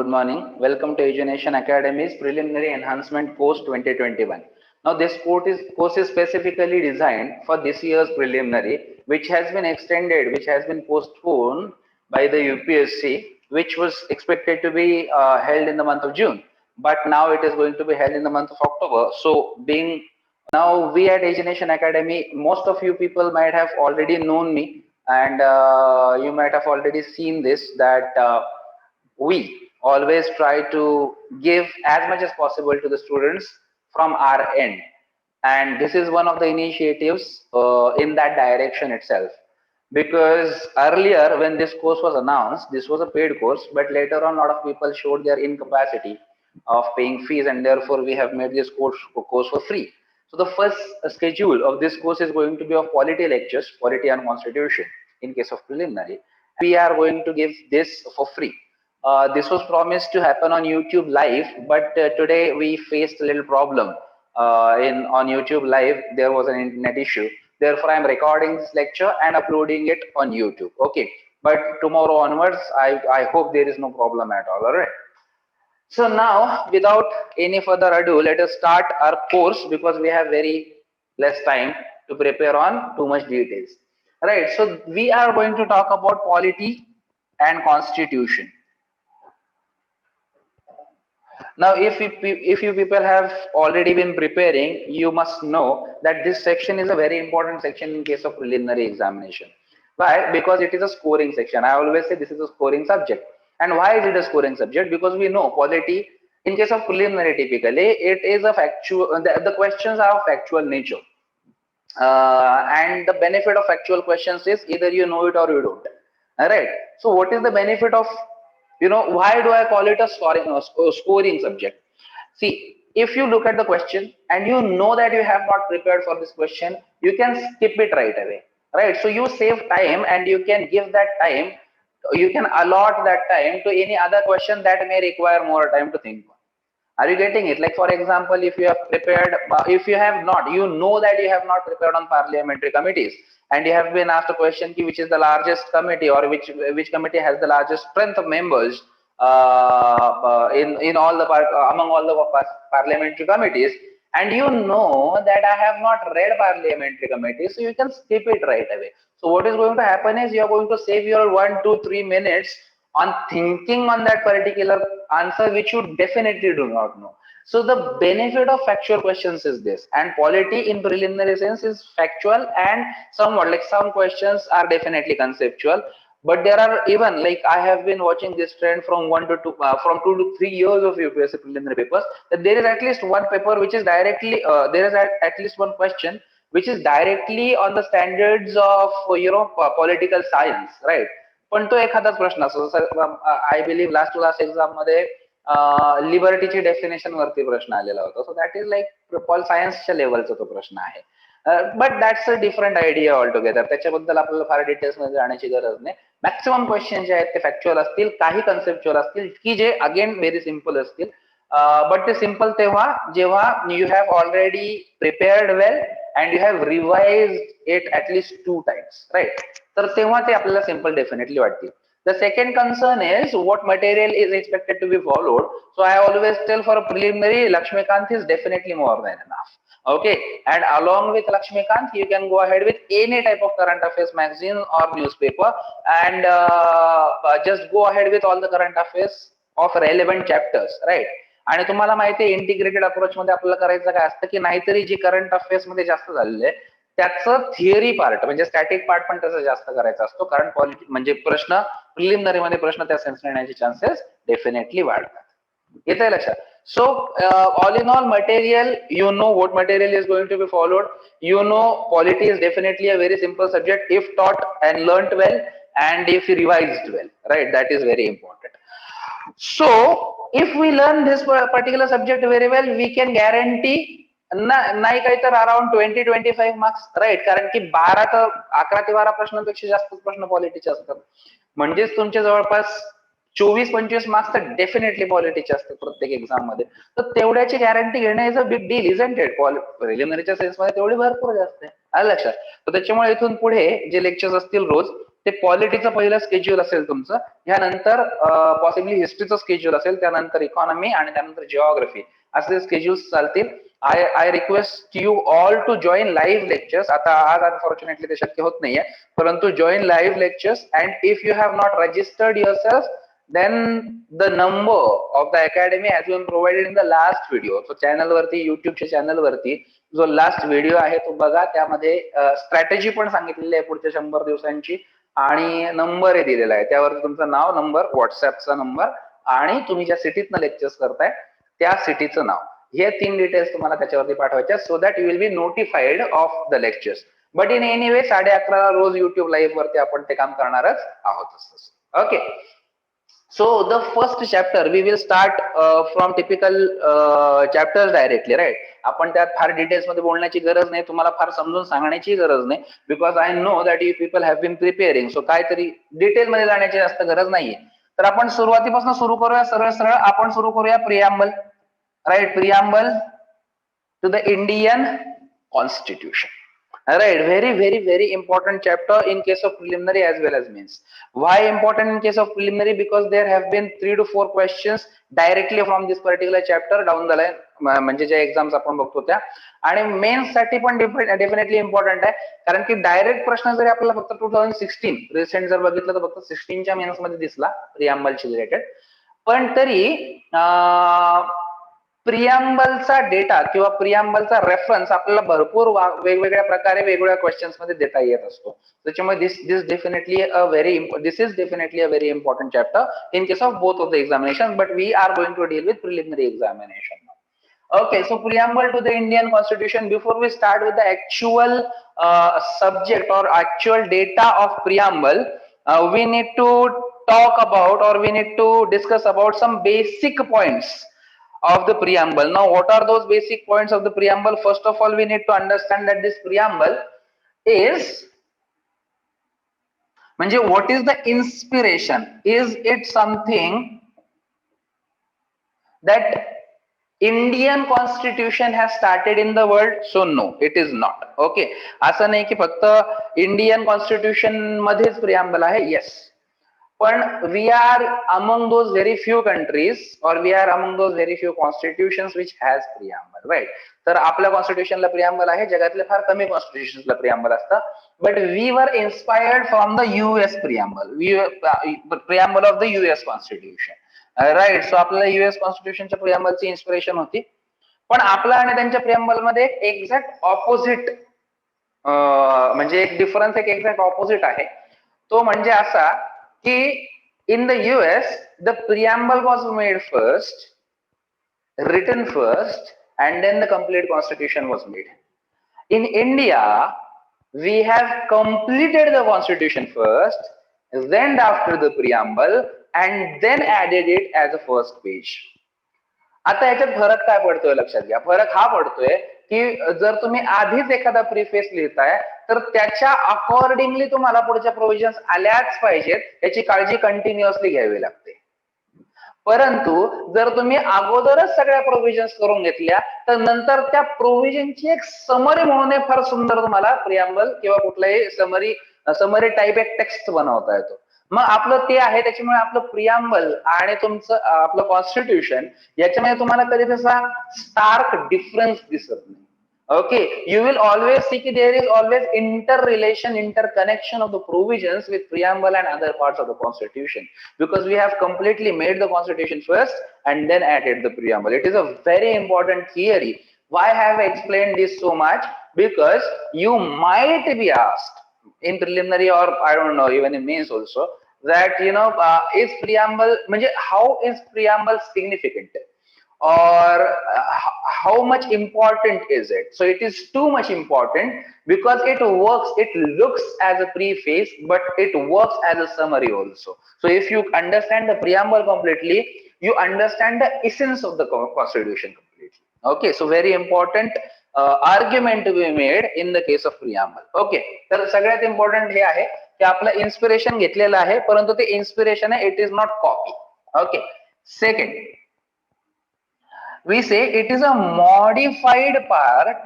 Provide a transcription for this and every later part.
morning. Welcome to Education Academy's Preliminary Enhancement Course 2021. Now, this course is specifically designed for this year's preliminary, which has been extended, which has been postponed by the UPSC, which was expected to be held in the month of June. But now it is going to be held in the month of October. So, being now we at Education Academy, most of you people might have already known me, and you might have already seen this that. We always try to give as much as possible to the students from our end, and this is one of the initiatives in that direction itself, because earlier when this course was announced, this was a paid course, but later on a lot of people showed their incapacity of paying fees, and therefore we have made this course for free. So the first schedule of this course is going to be of polity lectures, polity and constitution in case of preliminary. We are going to give this for free. This was promised to happen on YouTube Live, but today we faced a little problem. On YouTube Live, there was an internet issue. Therefore, I'm recording this lecture and uploading it on YouTube. Okay, but tomorrow onwards, I hope there is no problem at all. All right. So now, without any further ado, let us start our course because we have very less time to prepare on too much details. Right. So we are going to talk about polity and constitution. Now, if you people have already been preparing, you must know that this section is a very important section in case of preliminary examination. Why? Because it is a scoring section. I always say this is a scoring subject. And why is it a scoring subject? Because we know polity, in case of preliminary, typically it is a factual. The questions are of factual nature, and the benefit of factual questions is either you know it or you don't. All right. So, what is the benefit of, why do I call it a scoring subject? See, if you look at the question and you know that you have not prepared for this question, you can skip it right away, right? So you save time and you can give that time, you can allot that time to any other question that may require more time to think on. Are you getting it? Like, for example, if you have prepared, if you have not, you know that you have not prepared on parliamentary committees, and you have been asked a question which is the largest committee, or which committee has the largest strength of members in all the among all the parliamentary committees, and you know that I have not read parliamentary committees, so you can skip it right away. So what is going to happen is you are going to save your 1, 2, 3 minutes on thinking on that particular answer which you definitely do not know. So the benefit of factual questions is this, and polity in preliminary sense is factual, and somewhat like some questions are definitely conceptual, but there are, even like I have been watching this trend from 2 to 3 years of UPSC preliminary papers, that there is at least one paper which is directly there is at least one question which is directly on the standards of political science, right? पण तो एखादाच प्रश्न असतो. I believe last to last exam मध्ये लिबर्टीची definition वरती प्रश्न आलेला होता. So that is like pol सायन्सच्या लेवलचा तो प्रश्न आहे. But that's a different idea altogether. त्याच्याबद्दल आपल्याला फार डिटेल्स मध्ये जाण्याची गरज नाही. मॅक्सिमम क्वेश्चन जे आहेत ते फॅक्च्युअल असतील, काही कन्सेप्च्युअल असतील की जे अगेन व्हेरी सिम्पल असतील. बट ते सिम्पल तेव्हा जेव्हा you have already prepared well and you have revised it at least 2 times, right? तर तेव्हा ते आपल्याला सिंपल डेफिनेटली वाटतील. The second concern is what material is expected to be followed. So I always tell for a preliminary, Lakshmikant is definitely more than enough. Okay, and along with Lakshmikant, you can go ahead with any type of current affairs magazine or newspaper, and just go ahead with all the current affairs of relevant chapters, right? आणि तुम्हाला माहिती आहे integrated approach मध्ये आपल्याला करायचं काय असतं की नाहीतरी जे करंट अफेअर्स मध्ये जास्त झालेलं आहे त्याचं थिअरी पार्ट म्हणजे स्टॅटिक पार्ट पण त्याचा जास्त करायचा असतो, कारण म्हणजे प्रश्न प्रिलिमिनरी मध्ये प्रश्न त्या सेन्स येण्याचे चान्सेस डेफिनेटली वाढतात. येत आहे लक्षात? So all in all material, you know what material is going to be followed. You know polity is definitely a very simple subject if taught and learnt well and if revised well, right? That is very important. So if we learn this particular subject very well, we can guarantee नाही काही तर around 20-25 marks, right? कारण की 11 ते 12 प्रश्नांपेक्षा जास्त प्रश्न पॉलिटीचे असतात, म्हणजेच तुमच्या जवळपास 24-25 मार्क्स तर डेफिनेटली पॉलिटीचे असतात प्रत्येक एक्झाम मध्ये. तर तेवढ्याची गॅरंटी घेणं is a big deal, isn't it? प्रिलिमिनरीच्या सेन्स मध्ये तेवढी भरपूर जास्त आहे, आलं लक्षात? तर त्याच्यामुळे इथून पुढे जे लेक्चर्स असतील रोज ते पॉलिटीचं पहिलं स्केड्यूल असेल तुमचं, ह्यानंतर पॉसिबली हिस्ट्रीचं स्केड्यूल असेल, त्यानंतर इकॉनॉमी आणि त्यानंतर जिओग्राफी असे स्केड्यूल्स चालतील. I request you all to join live lectures. आता आज अनफॉर्च्युनेटली ते शक्य होत नाहीये, परंतु join live lectures. And if you have not registered yourself, then the number of the academy has been provided in the last video. So channel वरती, युट्यूबच्या channel वरती जो लास्ट व्हिडिओ आहे तो बघा. त्यामध्ये स्ट्रॅटेजी पण सांगितलेली आहे पुढच्या 100 दिवसांची आणि नंबर दिलेला आहे. त्यावरती तुमचं नाव, नंबर, व्हॉट्सअपचा नंबर आणि तुम्ही ज्या सिटीतनं लेक्चर्स करताय त्या सिटीचं नाव, हे 3 डिटेल्स तुम्हाला त्याच्यावरती पाठवायचे, so that you will be notified of the lectures. But in anyway 11:30 रोज युट्यूब लाईव्ह वरती आपण ते काम करणारच आहोत. Okay. So the first chapter we will start from typical chapters directly, right? आपण त्यात फार डिटेल्स मध्ये बोलण्याची गरज नाही, तुम्हाला फार समजून सांगण्याची गरज नाही, because I know that you people have been preparing. So काहीतरी डिटेल मध्ये जाण्याची जास्त गरज नाहीये. तर आपण सुरुवातीपासून सुरू करूया. सरळ आपण सुरू करूया preamble, right? Preamble to the Indian constitution. Right, very important chapter in case of preliminary as well as mains. Why important in case of preliminary? Because there have been 3 to 4 questions directly from this particular chapter down the line, म्हणजे ज्या exams आपण बघतो त्या. आणि men's साठी पण definitely important आहे, कारण की डायरेक्ट प्रश्न जरी आपल्याला फक्त 2016 रिसेंट जर बघितलं तर फक्त 16च्या मेन्स मध्ये दिसला प्रिॲम्बलशी रिलेटेड, पण तरी प्रिॲम्बलचा डेटा किंवा प्रिॲम्बलचा रेफरन्स आपल्याला भरपूर वेगवेगळ्या प्रकारे वेगवेगळ्या क्वेश्चन्स मध्ये देता येत असतो. त्याच्यामुळे this is definitely a very important chapter in case of both of the examination, but we are going to deal with preliminary examination. Okay, so preamble to the Indian Constitution. Before we start with the actual subject or actual data of preamble, we need to talk about, or we need to discuss about some basic points of the preamble. Now, what are those basic points of the preamble? First of all, we need to understand that this preamble is, म्हणजे what is the inspiration? Is it something that Indian Constitution has started in the world? So no, it is not. Okay, असं नाही की फक्त Indian constitution मध्येच प्रिॲम्बल आहे. Yes, पण we are among those very few countries, और we are among those very few constitutions which has preamble, right? तर आपल्या कॉन्स्टिट्यूशनला प्रिॲम्बल आहे, जगातल्या फार कमी कॉन्स्टिट्यूशनला प्रिॲम्बल असतं. But we were inspired from the US preamble, preamble of the US constitution, right? So आपल्याला US कॉन्स्टिट्यूशनच्या प्रिॲम्बलची इन्स्पिरेशन होती, पण आपला आणि त्यांच्या प्रिॲम्बल मध्ये एक एक्झॅक्ट ऑपोजिट, म्हणजे एक डिफरन्स, एक एक्झॅक्ट ऑपोजिट आहे. तो म्हणजे असा की in the US the preamble was made first, written first, and then the complete constitution was made. In India we have completed the constitution first, then after the preamble, and then added it as a first page. आता याच्यात फरक काय पडतोय लक्षात घ्या. फरक हा पडतोय की जर तुम्ही आधीच एखादा प्रीफेस लिहिताय तर त्याच्या अकॉर्डिंगली तुम्हाला पुढच्या प्रोव्हिजन्स आल्याच पाहिजेत, याची काळजी कंटिन्युअसली घ्यावी लागते. परंतु जर तुम्ही अगोदरच सगळ्या प्रोव्हिजन्स करून घेतल्या तर नंतर त्या प्रोव्हिजनची एक समरी म्हणून फार सुंदर तुम्हाला प्रिॲम्बल किंवा कुठलाही समरी टाईप एक टेक्स्ट बनवता येतो. मग आपलं ते आहे, त्याच्यामुळे आपलं प्रिॲम्बल आणि तुमचं आपलं कॉन्स्टिट्यूशन याच्यामध्ये तुम्हाला कधी तसा स्टार्क डिफरन्स दिसत नाही. Okay, you will always see that there is always interrelation, interconnection of the provisions with preamble and other parts of the constitution, because we have completely made the constitution first and then added the preamble. It is a very important theory. Why have I explained this so much? Because you might be asked in preliminary, or I don't know, even in mains also, that is preamble, how is preamble significant, or how much important is it? So it is too much important, because it looks as a preface, but it works as a summary also. So if you understand the preamble completely, you understand the essence of the constitution completely. Okay, so very important argument to be made in the case of preamble. Okay, तर सगळ्यात important हे आहे की आपलं inspiration घेतलेलं आहे, परंतु ते इन्स्पिरेशन आहे, it is not copy. Okay. Second, we say it is a modified part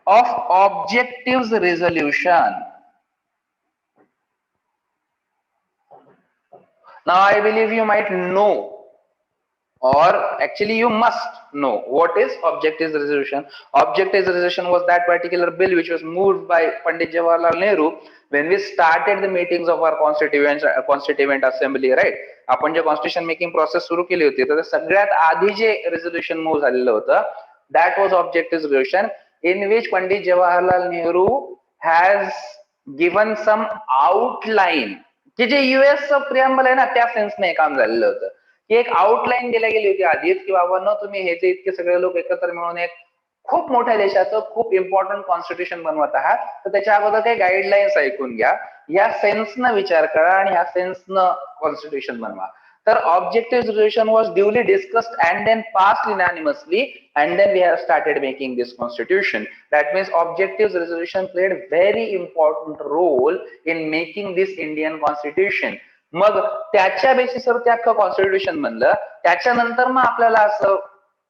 of objectives resolution. Now I believe you might know, or actually you must know, what is objectives resolution. Objectives resolution was that particular bill which was moved by Pandit Jawaharlal Nehru when we started the meetings of our constituent assembly, right? आपण जे constitution making process सुरू केली होती तर सगळ्यात आधी जे resolution move झालेलं होतं that was objectives resolution, in which Pandit Jawaharlal Nehru has given some outline, की जे यूएस प्रियम्बल आहे ना त्या सेन्सने काम झालेलं होतं, की एक आउटलाईन दिल्या गेली होती आधीच, की बाबांनो तुम्ही हे जे इतके सगळे लोक एकत्र मिळून एक खूप मोठ्या देशाचं खूप इम्पॉर्टंट कॉन्स्टिट्यूशन बनवत आहात, तर त्याच्या अगोदर काही गाईडलाईन्स ऐकून घ्या, या सेन्सनं विचार करा आणि ह्या सेन्सनं कॉन्स्टिट्यूशन बनवा. तर objective resolution was duly discussed and then passed unanimously, and then we have started making this constitution. That means objective resolution played very important role in making this Indian constitution. मग त्याच्या बेसिसवर ते अख्खं constitution बनलं. त्याच्यानंतर मग आपल्याला असं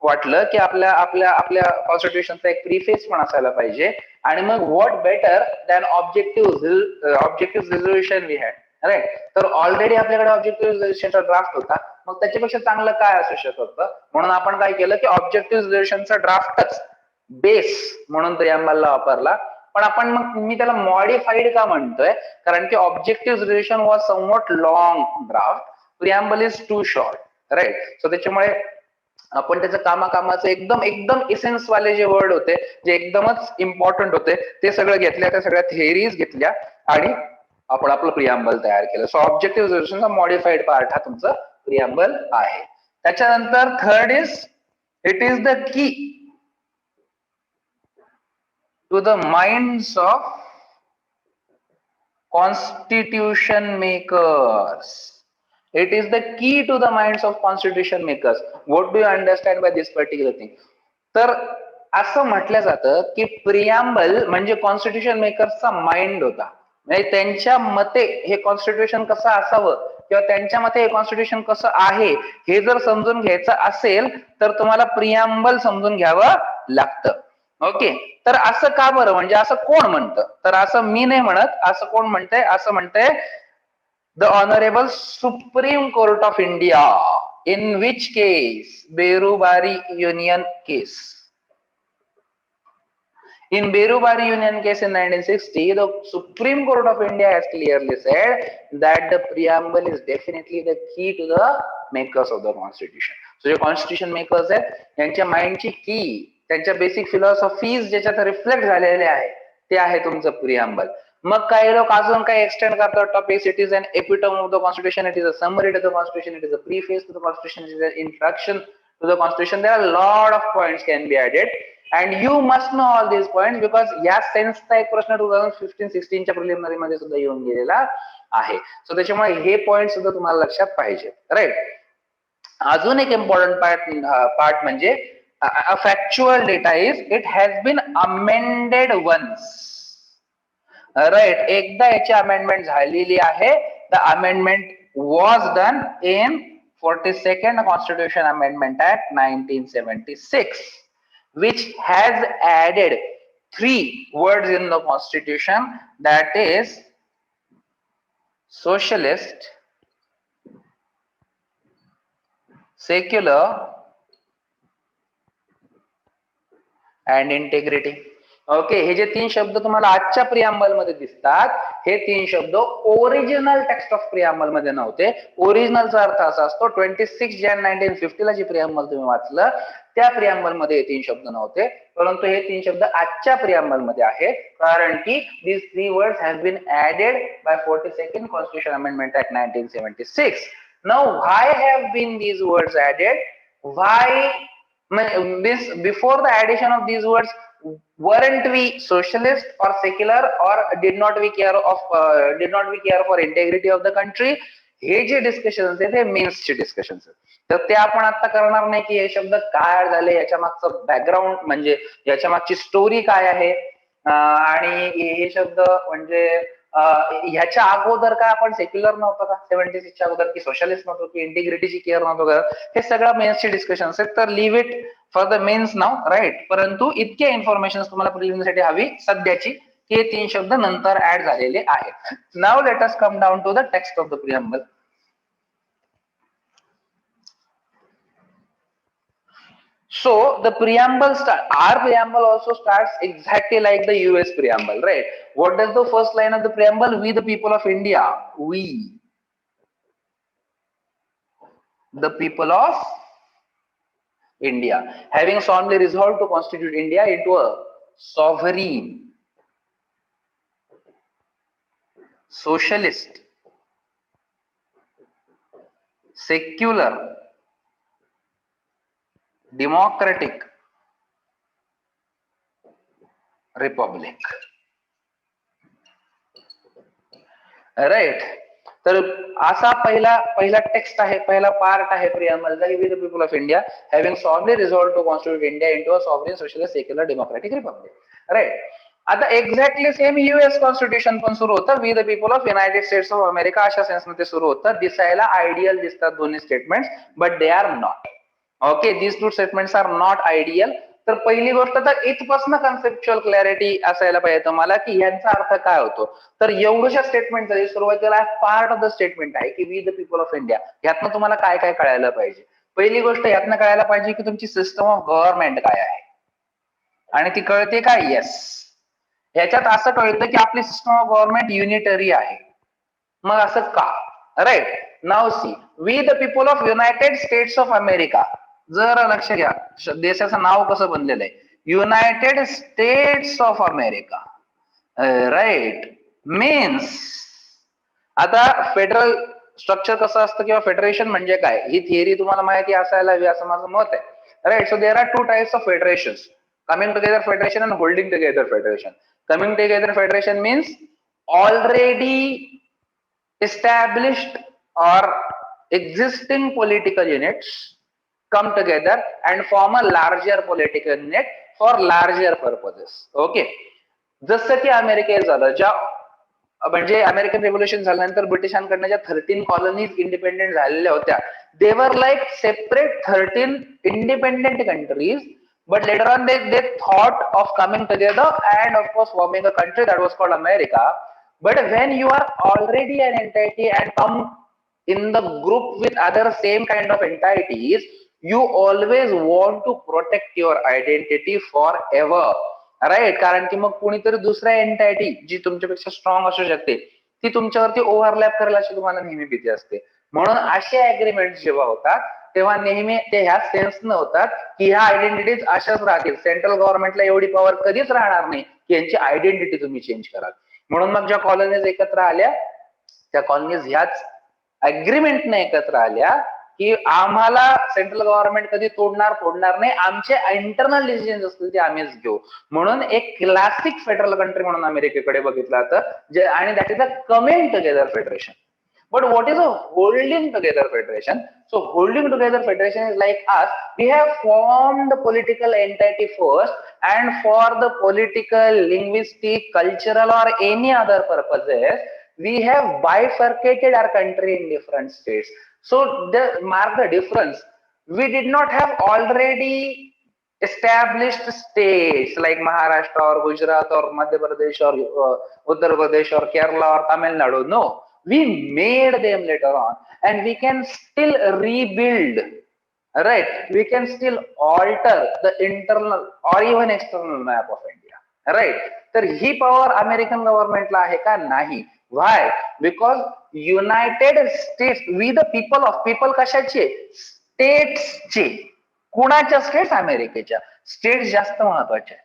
वाटलं की आपल्या आपल्या आपल्या कॉन्स्टिट्यूशनचा एक प्रीफेस पण असायला पाहिजे, आणि मग what better than objective resolution we had, right. तर ऑलरेडी आपल्याकडे ऑब्जेक्टिव्ह रिझोल्युशनचा ड्राफ्ट होता, मग त्याच्यापेक्षा चांगलं काय असू शकत होतं, म्हणून आपण काय केलं की ऑब्जेक्टिव्ह रिझोल्युशनचा ड्राफ्टच बेस म्हणून प्रियम्बलला वापरला. पण आपण मग मी त्याला मॉडिफाईड का म्हणतोय, कारण की objective resolution was somewhat long draft, preamble is too short, right. So त्याच्यामुळे आपण त्याचं कामाचं एकदम एकदम इसेन्स वाले जे वर्ड होते, जे एकदमच इम्पॉर्टंट होते, ते सगळं घेतल्या, त्या सगळ्या थिअरीज घेतल्या आणि आपण आपलं प्रियम्बल तयार केलं. सो ऑब्जेक्टिव्ह रिझोल्युशनचा मॉडिफाईड पार्ट हा तुमचं प्रियम्बल आहे. त्याच्यानंतर third is it is the key to the minds of constitution makers. It is the key to the minds of constitution makers. What do you understand by this particular thing? तर असं म्हटलं जातं की preamble म्हणजे constitution मेकर्सचा mind होता, म्हणजे त्यांच्या मते हे कॉन्स्टिट्यूशन कसं असावं किंवा त्यांच्या मते हे कॉन्स्टिट्यूशन कसं आहे हे जर समजून घ्यायचं असेल तर तुम्हाला प्रियम्बल समजून घ्यावं लागतं. ओके, तर असं का बरं, म्हणजे असं कोण म्हणतं, तर असं मी नाही म्हणत, असं कोण म्हणतंय, असं म्हणतंय the honourable supreme court of India, in which case Berubari union case. In Berubari Union case in 1960, the Supreme Court of India has clearly said that the preamble is definitely the key to the makers of the constitution. So जे constitution makers आहेत त्यांच्या माइंडची की, त्यांच्या basic philosophies ज्याच्यात reflect झालेले आहे ते आहे तुमचं प्रियम्बल. मग काही लोक अजून काही एक्सटेंड करतात topics. It is an epitome of the constitution, it is a summary to the constitution, it is a preface to the constitution, it is a introduction to the constitution. There are lot of points can be added and you must know all these points because या सेन्सचा एक प्रश्न 2015-16 च्या preliminary मध्ये सुद्धा येऊन गेलेला आहे. So त्याच्यामुळे हे पॉइंट सुद्धा तुम्हाला लक्षात पाहिजे, राईट. अजून एक इम्पॉर्टंट पार्ट म्हणजे factual data is it has been amended once, right. एकदा याची अमेंडमेंट झालेली आहे. The amendment was done in 42nd Constitution Amendment Act 1976, which has added 3 words in the constitution, that is socialist, secular and integrity. Okay, हे जे 3 शब्द तुम्हाला आजच्या preamble मध्ये दिसतात, हे 3 शब्द ओरिजिनल टेक्स्ट ऑफ प्रियम्बल मध्ये नव्हते. ओरिजिनलचा अर्थ असा असतो 26 जानेवारी 1950 ला जे प्रियम्बल तुम्ही वाचलं त्या प्रियम्बल मध्ये हे 3 शब्द नव्हते, परंतु हे 3 शब्द आजच्या प्रियम्बल मध्ये आहेत, कारण की these 3 words have been added by 42nd Constitution Amendment Act 1976. Now why have been these words added? Why this before the addition of these words weren't we socialist or secular, or did not we care for integrity of the country? हे जे discussion ते मेन्सचे discussion, तर ते आपण आता करणार नाही की हे शब्द काय झाले, याच्या मागचं बॅकग्राऊंड म्हणजे याच्या मागची स्टोरी काय आहे, आणि हे शब्द म्हणजे ह्याच्या अगोदर काय आपण सेक्युलर नव्हतं का 76च्या अगोदर, की सोशलिस्ट नव्हतो, की इंटिग्रिटीची केअर नव्हतो का, हे सगळं मेन्सचे डिस्कशन आहेत. तर leave it for the mains now, right. परंतु इतके इन्फॉर्मेशन तुम्हाला प्रिलिमिनरीसाठी हवी सध्याची, की हे 3 शब्द नंतर ऍड झालेले आहेत. Now let us come down to the text of the preamble. So the preamble our preamble also starts exactly like the US preamble, right? What does the first line of the preamble? We the people of India, we the people of India, having solemnly resolved to constitute India into a sovereign, socialist, secular, democratic republic. Right. तर असा पहिला पहिला text आहे, पहिला part आहे प्रियम्बलचा, की we the people of India having solemnly resolved to constitute India into a sovereign socialist secular democratic republic. Right. आता एक्झॅक्टली सेम युएस कॉन्स्टिट्यूशन पण सुरू होतं, we the people of United States of America अशा sense मध्ये सुरू होतं. दिसायला ideal दिसतात दोन्ही statements, but they are not. Okay, these two statements are not ideal. तर पहिली गोष्ट तर इथपासून कन्सेप्च्युअल क्लॅरिटी असायला पाहिजे तुम्हाला, की यांचा अर्थ काय होतो. तर एवढ्या स्टेटमेंट जरी सुरुवातीला पार्ट ऑफ द स्टेटमेंट आहे की we the people of India, यातनं तुम्हाला काय काय कळायला पाहिजे. पहिली गोष्ट यातनं कळायला पाहिजे की तुमची सिस्टम ऑफ गव्हर्नमेंट काय आहे, आणि ती कळते का? येस. ह्याच्यात असं कळतं की आपली सिस्टम ऑफ गव्हर्नमेंट युनिटरी आहे. मग असं का? Right. Now see, we the people of United States of America. जर लक्ष घ्या देशाचं नाव कसं बनलेलं आहे, United States of America. Right. Means आता फेडरल स्ट्रक्चर कसं असतं किंवा फेडरेशन म्हणजे काय, ही थिअरी तुम्हाला माहिती असायला हवी असं माझं मत आहे. Right. So there are two types of federation, coming together federation and holding together federation. Coming together federation means already established or existing political units come together and form a larger political unit for larger purposes. Okay. जसं की अमेरिकेत झालं, ज्या म्हणजे American revolution झाल्यानंतर ब्रिटिशांकडनं ज्या 13 colonies independent झालेल्या होत्या, they were like separate 13 independent countries, but later on they thought of coming together and of course forming a country that was called America. But when you are already an entity and come in the group with other same kind of entities, you always want to protect your identity forever. Right. कारण की मग कोणीतरी दुसऱ्या एंटायटी जी तुमच्यापेक्षा strong असू शकते, ती तुमच्यावरती overlap करायला अशी तुम्हाला नेहमी भीती असते. म्हणून असे अग्रीमेंट जेव्हा होतात तेव्हा नेहमी ते ह्या सेन्स न होतात की ह्या आयडेंटिटीज अशाच राहतील. सेंट्रल गव्हर्नमेंटला एवढी पॉवर कधीच राहणार नाही की यांची आयडेंटिटी तुम्ही चेंज कराल. म्हणून मग ज्या कॉलनीज एकत्र आल्या, त्या कॉलनीज ह्याच अग्रीमेंटने एकत्र आल्या की आम्हाला सेंट्रल गव्हर्नमेंट कधी तोडणार फोडणार नाही, आमचे इंटरनल डिसिजन असतील ते आम्हीच घेऊ. म्हणून एक क्लासिक फेडरल कंट्री म्हणून अमेरिकेकडे बघितलं जातं, आणि that is a coming together federation. But what is a holding together federation? So holding together federation is like us. We have formed the political entity first, and for the political, linguistic, cultural or any other purposes, we have bifurcated our country in different states. So mark the difference. We did not have already established states like Maharashtra or Gujarat or Madhya Pradesh or Uttar Pradesh or Kerala or Tamil Nadu. No, we made them later on, and we can still rebuild. Right. We can still alter the internal or even external map of India. Right. तर ही power American गव्हर्नमेंटला आहे का? नाही. Why? Because United States, we the people of, people कशाचे? स्टेट्सचे. कुणाच्या states? अमेरिकेच्या. States जास्त महत्वाचे.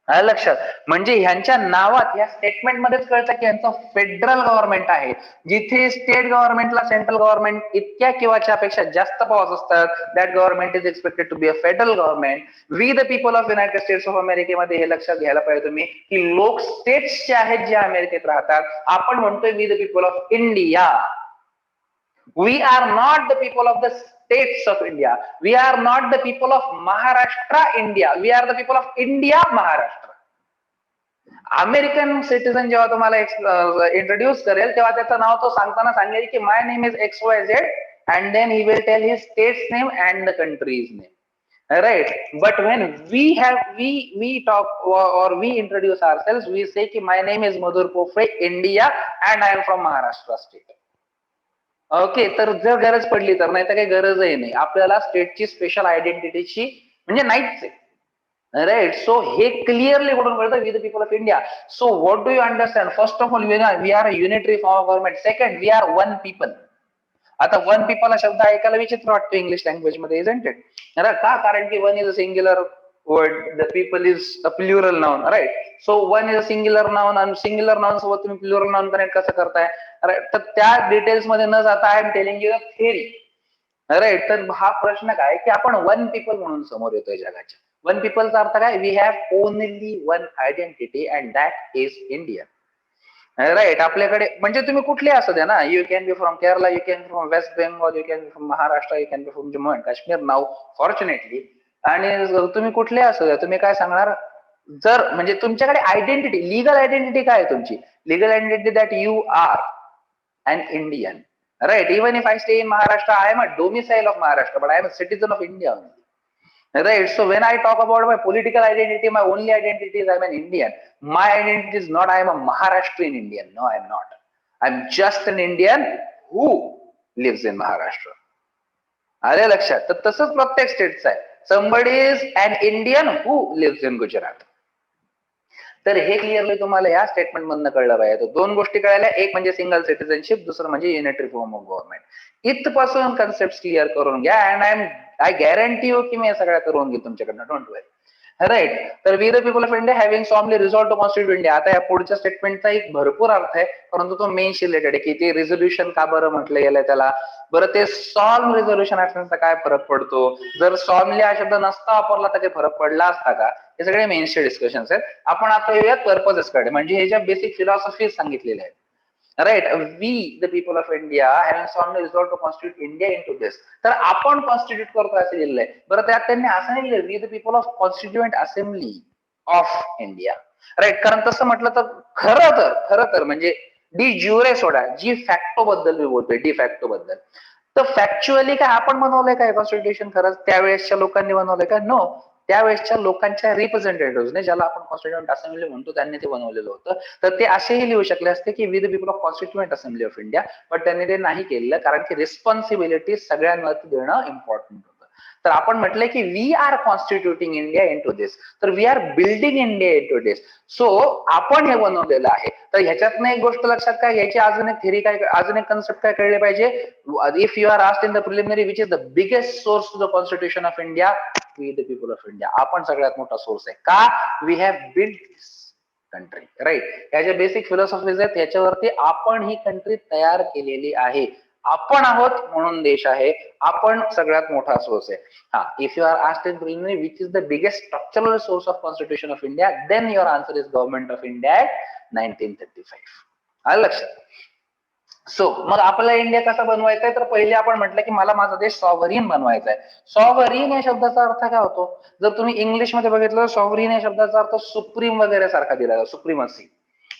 लक्षात. म्हणजे ह्यांच्या नावात, या स्टेटमेंट मध्येच कळतं की यांचं फेडरल गव्हर्नमेंट आहे, जिथे स्टेट गव्हर्नमेंटला सेंट्रल गव्हर्नमेंट इतक्या किंवा पेक्षा जास्त पॉवर्स असतात. That government is expected to be a federal government. We the people of United States of अमेरिकेमध्ये हे लक्षात घ्यायला पाहिजे तुम्ही की लोक स्टेट्सचे आहेत जे अमेरिकेत राहतात. आपण म्हणतोय we the people of India. We are not the people of the states of India. We are not the people of Maharashtra, India. We are the people of India, Maharashtra. American citizen जेव्हा तुम्हाला introduce करेल तेव्हा त्याचं नाव तो सांगताना सांगेल की my name is XYZ, and then he will tell his state's name and the country's name. Right. But when we talk or we introduce ourselves, we say ki my name is Madhur Pofre, India, and I am from Maharashtra state. Okay, तर जर गरज पडली तर, नाही तर काही गरजही नाही. आपल्याला स्टेटची स्पेशल आयडेंटिटीची म्हणजे नाहीच आहे. राईट. सो हे क्लिअरली कुठून कळतं? We the people of India. So what do you understand? First of all, we are a unitary form of government. Second, we are one people. आता वन पीपल हा शब्द ऐकायला विचित्र वाटतो इंग्लिश लँग्वेज मध्ये, इजंट इट? का? कारण की one is a singular word, the people is a plural noun, right? So one is a singular noun, आणि सिंग्युलर नाउन सोबत तुम्ही प्लुरल नाउन कनेक्ट कसं करताय? तर त्या डिटेल्स मध्ये न जाता I am telling you a theory. Right. तर हा प्रश्न काय की आपण वन पीपल म्हणून समोर येतोय जगाच्या. वन पीपलचा अर्थ काय? We have only one identity and that is India. Right. आपल्याकडे म्हणजे तुम्ही कुठले असू द्या ना, you can be from Kerala, you can be from West Bengal, you can be from Maharashtra, you can be from Jammu and Kashmir now, fortunately. आणि तुम्ही कुठले असू द्या, तुम्ही काय सांगणार? जर म्हणजे तुमच्याकडे आयडेंटिटी, लिगल आयडेंटिटी काय आहे तुमची? Legal identity that you are an Indian. Right. Even if I stay in Maharashtra, I am a domicile of Maharashtra, but I am a citizen of India only. Right. So when I talk about my political identity, my only identity is I am an Indian. My identity is not I am a Maharashtrian Indian. No, I am not. I am just an Indian who lives in Maharashtra. आले लक्षात? तर तसंच प्रत्येक स्टेटचं आहे. Somebody is an Indian who lives in Gujarat. तर हे clearly तुम्हाला या स्टेटमेंट मधनं कळलं पाहिजे. दोन गोष्टी कळाल्या, एक म्हणजे सिंगल सिटीजनशिप, दुसरं म्हणजे युनिटरी फॉर्म ऑफ गव्हर्नमेंट. इथपासून कन्सेप्ट क्लिअर करून घ्या, अँड आय गॅरंटी यू की मी हे सगळ्या करून घेईल तुमच्याकडनं, डोंट वरी. राईट. तर we the people of India having solemnly resolved to constitute India. आता या पुढच्या स्टेटमेंटचा एक भरपूर अर्थ आहे, परंतु तो मेनशी रिलेटेड आहे की ते रिझोल्युशन का बरं म्हटलं गेलं त्याला. बरं, ते सॉल्व रिझोल्युशन असण्याचा काय फरक पडतो? जर सॉल्वली हा शब्द नसता वापरला तर काही फरक पडला असता का? हे सगळे मेनचे डिस्कशन्स आहेत. आपण आता येऊयात पर्पजेस कडे, म्हणजे ह्याच्या बेसिक फिलॉसॉफीज सांगितलेल्या आहेत. Right. We the people of India having solemnly resolved to constitute India into this. तर आपण कॉन्स्टिट्यूट करतो असं लिहिलंय. बरं, त्यात त्यांनी असं नाही लिहिलं we the people of constituent assembly of India. Right. कारण तसं म्हटलं तर खरं तर म्हणजे डी ज्युरे सोडा, जी फॅक्टो बद्दल मी बोलतोय, डी फॅक्टो बद्दल. तर फॅक्च्युअली काय आपण बनवलंय काय कॉन्स्टिट्यूशन? खरंच त्यावेळेसच्या लोकांनी बनवलंय का? नो. त्यावेळेसच्या लोकांच्या रिप्रेझेंटेटिव्हने, ज्याला आपण कॉन्स्टिट्युएंट असेंब्ली म्हणतो, त्यांनी ते बनवलेलं होतं. तर ते असेही लिहू शकले असते की we the people of constituent assembly of India, पण त्यांनी ते नाही केलं, कारण की रिस्पॉन्सिबिलिटी सगळ्यांवरती देणं इम्पॉर्टंट होतं. तर आपण म्हटलंय की we are constituting India into this, तर we are building India into this. So आपण हे बनवलेलं आहे. तर ह्याच्यातनं एक गोष्ट लक्षात काय घ्यायची, अजून एक थेरी काय, अजून एक कन्सेप्ट काय कळले पाहिजे? If you are asked in the preliminary which is the biggest source to the constitution of India, we the people of India. आपण सगळ्यात मोठा सोर्स आहे. का? We have build this country. Right. याच्या बेसिक फिलॉसॉफीज आहेत, याच्यावरती आपण ही country तयार केलेली आहे. आपण आहोत म्हणून देश आहे. आपण सगळ्यात मोठा सोर्स आहे. हा, if you are asked in preliminary which is the biggest structural source of constitution of India, then your answer is government of India at 1935. आलं लक्षात? सो मग आपल्याला इंडिया कसा बनवायचा आहे? तर पहिले आपण म्हटलं की मला माझा देश सॉव्हरीन बनवायचा आहे. सॉव्हरीन या शब्दाचा अर्थ काय होतो? जर तुम्ही इंग्लिशमध्ये बघितलं, सॉव्हरीन या शब्दाचा अर्थ सुप्रीम वगैरे सारखा दिला जातो, supremacy.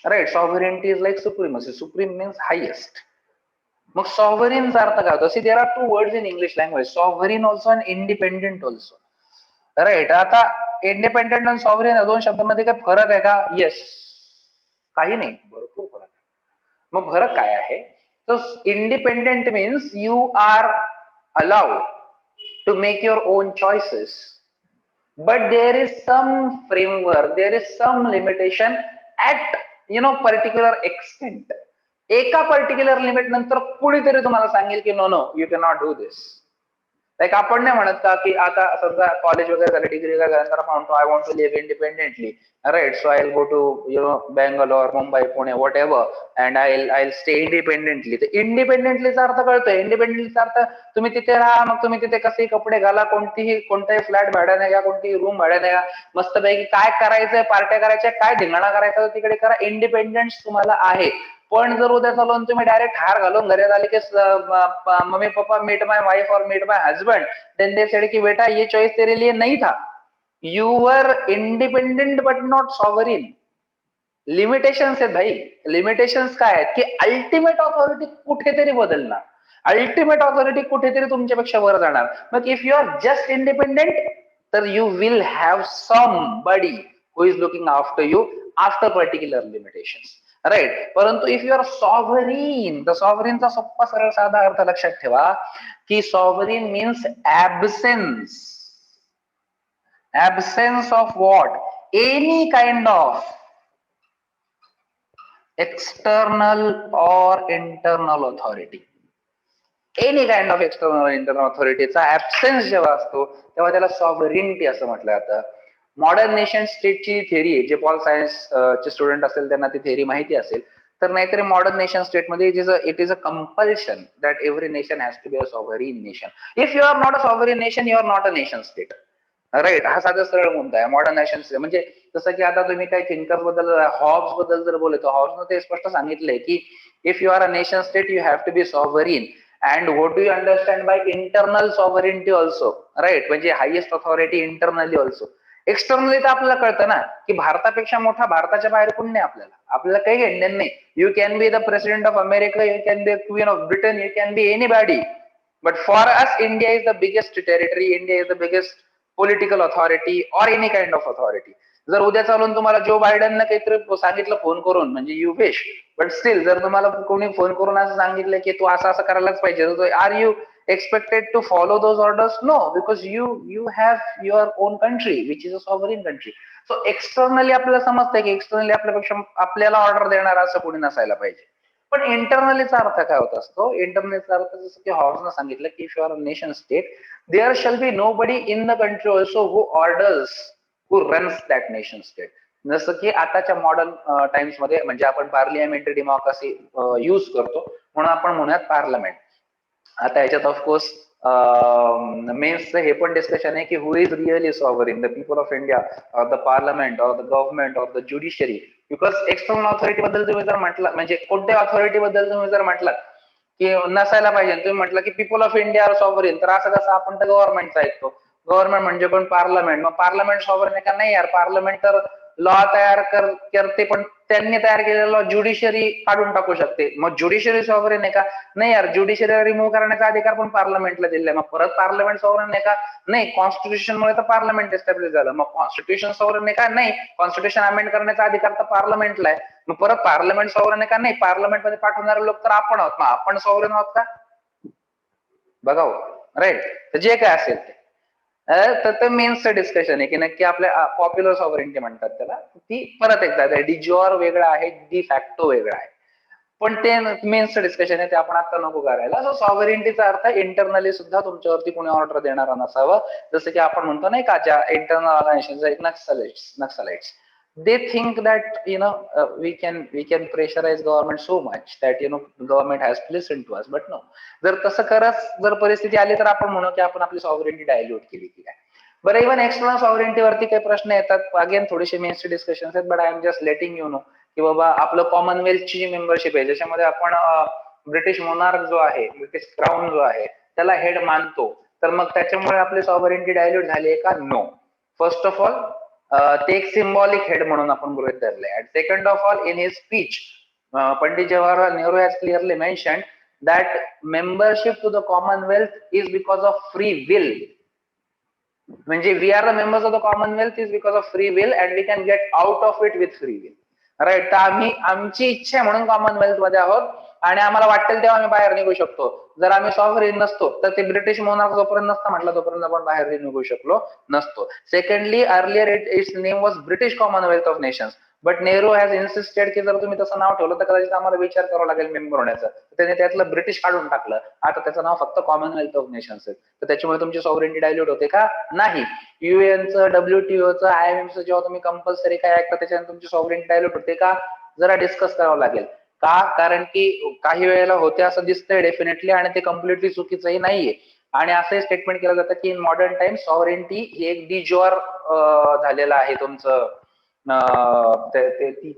Right. Sovereignty is like supremacy. Supreme means highest. मग सॉव्हरीनचा अर्थ काय होतो? See, there are two words in English language, sovereign also and independent also. Right. आता इंडिपेंडेंट आणि सॉव्हरीन या दोन शब्दांमध्ये काय फरक आहे का? येस. काही नाही, भरपूर फरक आहे. मग फरक काय आहे? तर independent means you are allowed to make your own choices, but there is some framework, there is some limitation at particular extent. एका पर्टिक्युलर लिमिट नंतर कुणीतरी तुम्हाला सांगेल की no no, you can not do this. Like आपण नाही म्हणत का की आता समजा कॉलेज वगैरे झालं, डिग्री वगैरे झाल्यानंतर म्हणतो I want to live independently. Right. So I will go to Bangalore, Mumbai, Pune, whatever, and I stay independently. तर इंडिपेंडेंटलीचा अर्थ कळतोय. इंडिपेंडेंटलीचा अर्थ तुम्ही तिथे राहा, मग तुम्ही तिथे कसेही कपडे घाला, कोणताही फ्लॅट भाड्याने घ्या, कोणतीही रूम भाड्याने घ्या, मस्तपैकी काय करायचंय, पार्ट्या करायच्या, काय धिंगाणा करायचा तिकडे करा. इंडिपेंडन्स तुम्हाला आहे. पण जर उद्या चालून तुम्ही डायरेक्ट हार घालून घरी आले की mummy papa meet my wife और meet my husband, then they said की बेटा ये चॉइस तेरे लिए नहीं था. You were independent but not sovereign. Limitations आहेत भाई. लिमिटेशन्स काय आहेत की अल्टिमेट ऑथॉरिटी कुठेतरी बदलणार, अल्टिमेट ऑथॉरिटी कुठेतरी तुमच्यापेक्षा वर जाणार. मग if you are just independent, तर you will have somebody who is looking after you after particular limitations. Right. परंतु इफ यू आर सॉव्हरीन, तर सॉव्हरीनचा सोप्पा सरळ साधा अर्थ लक्षात ठेवा की sovereign means absence of what, any kind of external और internal authority. Any kind of external internal ऑथॉरिटीचा ऍबसेन्स जेव्हा असतो तेव्हा त्याला सॉव्हरिनिटी असं म्हटलं जातं. मॉडर्न नेशन स्टेटची थेरी आहे, जे पॉल सायन्स चे स्टुडंट असेल त्यांना ती थेरी माहिती असेल. तर नाहीतरी मॉडर्न नेशन स्टेटमध्ये it is a compulsion that every nation has to be a sovereign nation. If you are not a sovereign nation, you are not a nation state. Right. हा साधा सरळ मुद्दा आहे मॉडर्न नेशन स्टेट म्हणजे. जसं की आता तुम्ही काही थिंकर बद्दल, हॉब्स बद्दल जर बोलतो, हॉब्स ते स्पष्ट सांगितलंय की if you are a nation state you have to be sovereign. And what do you understand by internal sovereignty also. Right. म्हणजे highest authority internally also. Externally तर आपल्याला कळतं ना की भारतापेक्षा मोठा भारताच्या बाहेर कोण नाही आपल्याला काही घेणं नाही. You can be the president of America, you can B queen of Britain, you can B anybody. But for us India is the biggest territory, India is the biggest political authority or any kind of authority. जर उद्या चालून तुम्हाला जो बायडननं काहीतरी सांगितलं phone करून, म्हणजे you wish, but still जर तुम्हाला कोणी फोन करून असं सांगितलं की तू असं असं करायलाच पाहिजे, are you expected to follow those orders? No, because you have your own country which is a sovereign country. So externally आपल्याला समजतंय की एक्सटर्नली आपल्यापेक्षा आपल्याला ऑर्डर देणार असं कोणी नसायला पाहिजे. पण इंटरनलीचा अर्थ काय होत असतो? इंटरनलीचा अर्थ जसं की हॉर्सनं सांगितलं की if you are a nation state there shall be nobody in the country also who orders, who runs that nation state. जसं की आताच्या मॉडर्न टाइम्स मध्ये म्हणजे आपण पार्लियामेंटरी डेमोक्रेसी यूज करतो म्हणून आपण म्हणूयात पार्लमेंट. आता याच्यात ऑफकोर्स मेन्स हे पण डिस्कशन आहे की who is really sovereign, the people of India or the parliament or the government or the judiciary. Because external authority बद्दल तुम्ही जर म्हटलं, म्हणजे कोणत्या ऑथॉरिटी बद्दल तुम्ही जर म्हटलं की नसायला पाहिजे, तुम्ही म्हटलं की people of India are sovereign, तर असं कसं आपण तर गव्हर्नमेंटचा ऐकतो. गव्हर्नमेंट म्हणजे पण पार्लमेंट, मग पार्लमेंट सॉव्हरीन आहे का? नाही यार, पार्लमेंट तर लॉ तयार करते, पण त्यांनी तयार केलेला लॉ ज्युडिशरी काढून टाकू शकते. मग ज्युडिशरी सॉव्हरीन आहे का? नाही यार, ज्युडिशरी रिमूव्ह करण्याचा अधिकार पण पार्लमेंटला दिलाय. मग परत पार्लमेंट सॉव्हरीन आहे का? नाही, कॉन्स्टिट्यूशन मुळे तर पार्लमेंट एस्टॅब्लिश झालं. मग कॉन्स्टिट्यूशन सॉव्हरीन आहे का? नाही, कॉन्स्टिट्यूशन अमेंड करण्याचा अधिकार तर पार्लमेंटला आहे. मग परत पार्लमेंट सॉव्हरीन आहे का? नाही, पार्लमेंट मध्ये पाठवणारे लोक तर आपण आहोत. मग आपण सॉव्हरीन आहोत का? बघावं. राईट. तर जे काय असेल ते तर ते मेन्सचं डिस्कशन आहे की नक्की आपल्या पॉप्युलर सॉव्हरेंटी म्हणतात त्याला, ती परत एकदा डिज्युअर वेगळा आहे, डी फॅक्टो वेगळा आहे. पण ते मेन्सचं डिस्कशन आहे, ते आपण आता नको करायला. सो सॉव्हरेंटीचा अर्थ इंटरनली सुद्धा तुमच्यावरती कोणी ऑर्डर देणारा नसावं. जसं की आपण म्हणतो नाही का, ज्या internal organisation Naxalites, they think that we can pressurize government so much that government has to listen to us, but no. जर तसं खरंच जर परिस्थिती आली तर आपण म्हणू की आपण आपली सॉव्हरेंटी डायल्यूट केली की काय. बरं, इव्हन एक्सटर्नल सॉव्हरेंटी वरती काही प्रश्न येतात, अगेन थोडेसे मेन्सचे डिस्कशन आहेत, but I am just letting you know की बाबा आपलं कॉमनवेल्थची जी मेंबरशिप आहे, ज्याच्यामध्ये आपण ब्रिटिश मोनार्क जो आहे, ब्रिटिश क्राऊन जो आहे, त्याला हेड मानतो, तर मग त्याच्यामुळे आपली सॉव्हरेंटी डायल्यूट झाली आहे का? नो. फर्स्ट ऑफ ऑल ते एक सिम्बॉलिक हेड म्हणून आपण गृहीत धरले. And second of all, in his speech Pandit Jawaharlal Nehru has clearly mentioned that membership to the commonwealth is because of free will. म्हणजे we are the members of the commonwealth is because of free will and we can get out of it with free will. Right. तर आम्ही आमची इच्छा आहे म्हणून Commonwealth मध्ये आहोत आणि आम्हाला वाटेल तेव्हा आम्ही बाहेर निघू शकतो. जर आम्ही सॉव्हरीन नसतो तर ते ब्रिटिश मोनार्क जोपर्यंत नसता म्हटलं तोपर्यंत आपण बाहेर निघू शकलो नसतो. Secondly, earlier it's name was British Commonwealth of nations, but Nehru has इन्सिस्टेड की जर तुम्ही तसं नाव ठेवलं तर कदाचित आम्हाला विचार करावा लागेल मेंबर होण्याचं. त्याने त्यातलं ब्रिटिश काढून टाकलं, आता त्याचं नाव फक्त कॉमनवेल्थ ऑफ नेशन्स आहे. तर त्याच्यामुळे तुमची सॉव्हरेंटी डायल्यूट होते का? नाही. युएनचं, डब्ल्यूटीओचं, आयएमएफचं जेव्हा तुम्ही कंपल्सरी काय ऐकता त्याच्याने तुमची सॉव्हरेंटी डायल्यूट होते का? जरा डिस्कस करावं लागेल. का? कारण की काही वेळेला होते असं दिसतंय डेफिनेटली, आणि ते कम्प्लिटली चुकीचंही नाहीये. आणि असंही स्टेटमेंट केलं जातं की इन मॉडर्न टाइम सॉव्हरेंटी ही एक डिज्युअर झालेला आहे तुमचं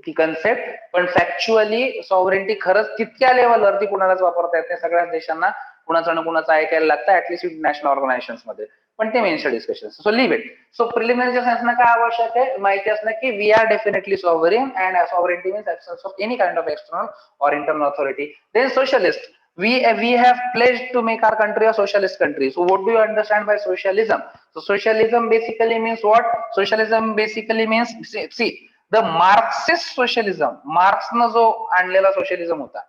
ती कन्सेप्ट. पण फॅक्च्युअली सॉव्हरेंटी खरंच तितक्या लेवलवरती कुणालाच वापरता येत नाही. सगळ्याच देशांना कुणाचं ना कुणाचं ऐकायला लागतं, ऍटलिस्ट इंटरनॅशनल ऑर्गनायझेशन मध्ये. पण ते मेन्सचे discussion. So leave it. So प्रिलिमिनरीच्या सेन्सनं काय आवश्यक आहे? माहिती असणं की we are definitely sovereign and sovereignty means absence of any kind of external or internal authority. Then socialist, we have pledged to make our country a socialist country. So what do you understand by socialism? So socialism basically means what? Socialism basically means, see, the Marxist socialism, मार्क्सनं जो आणलेला socialism होता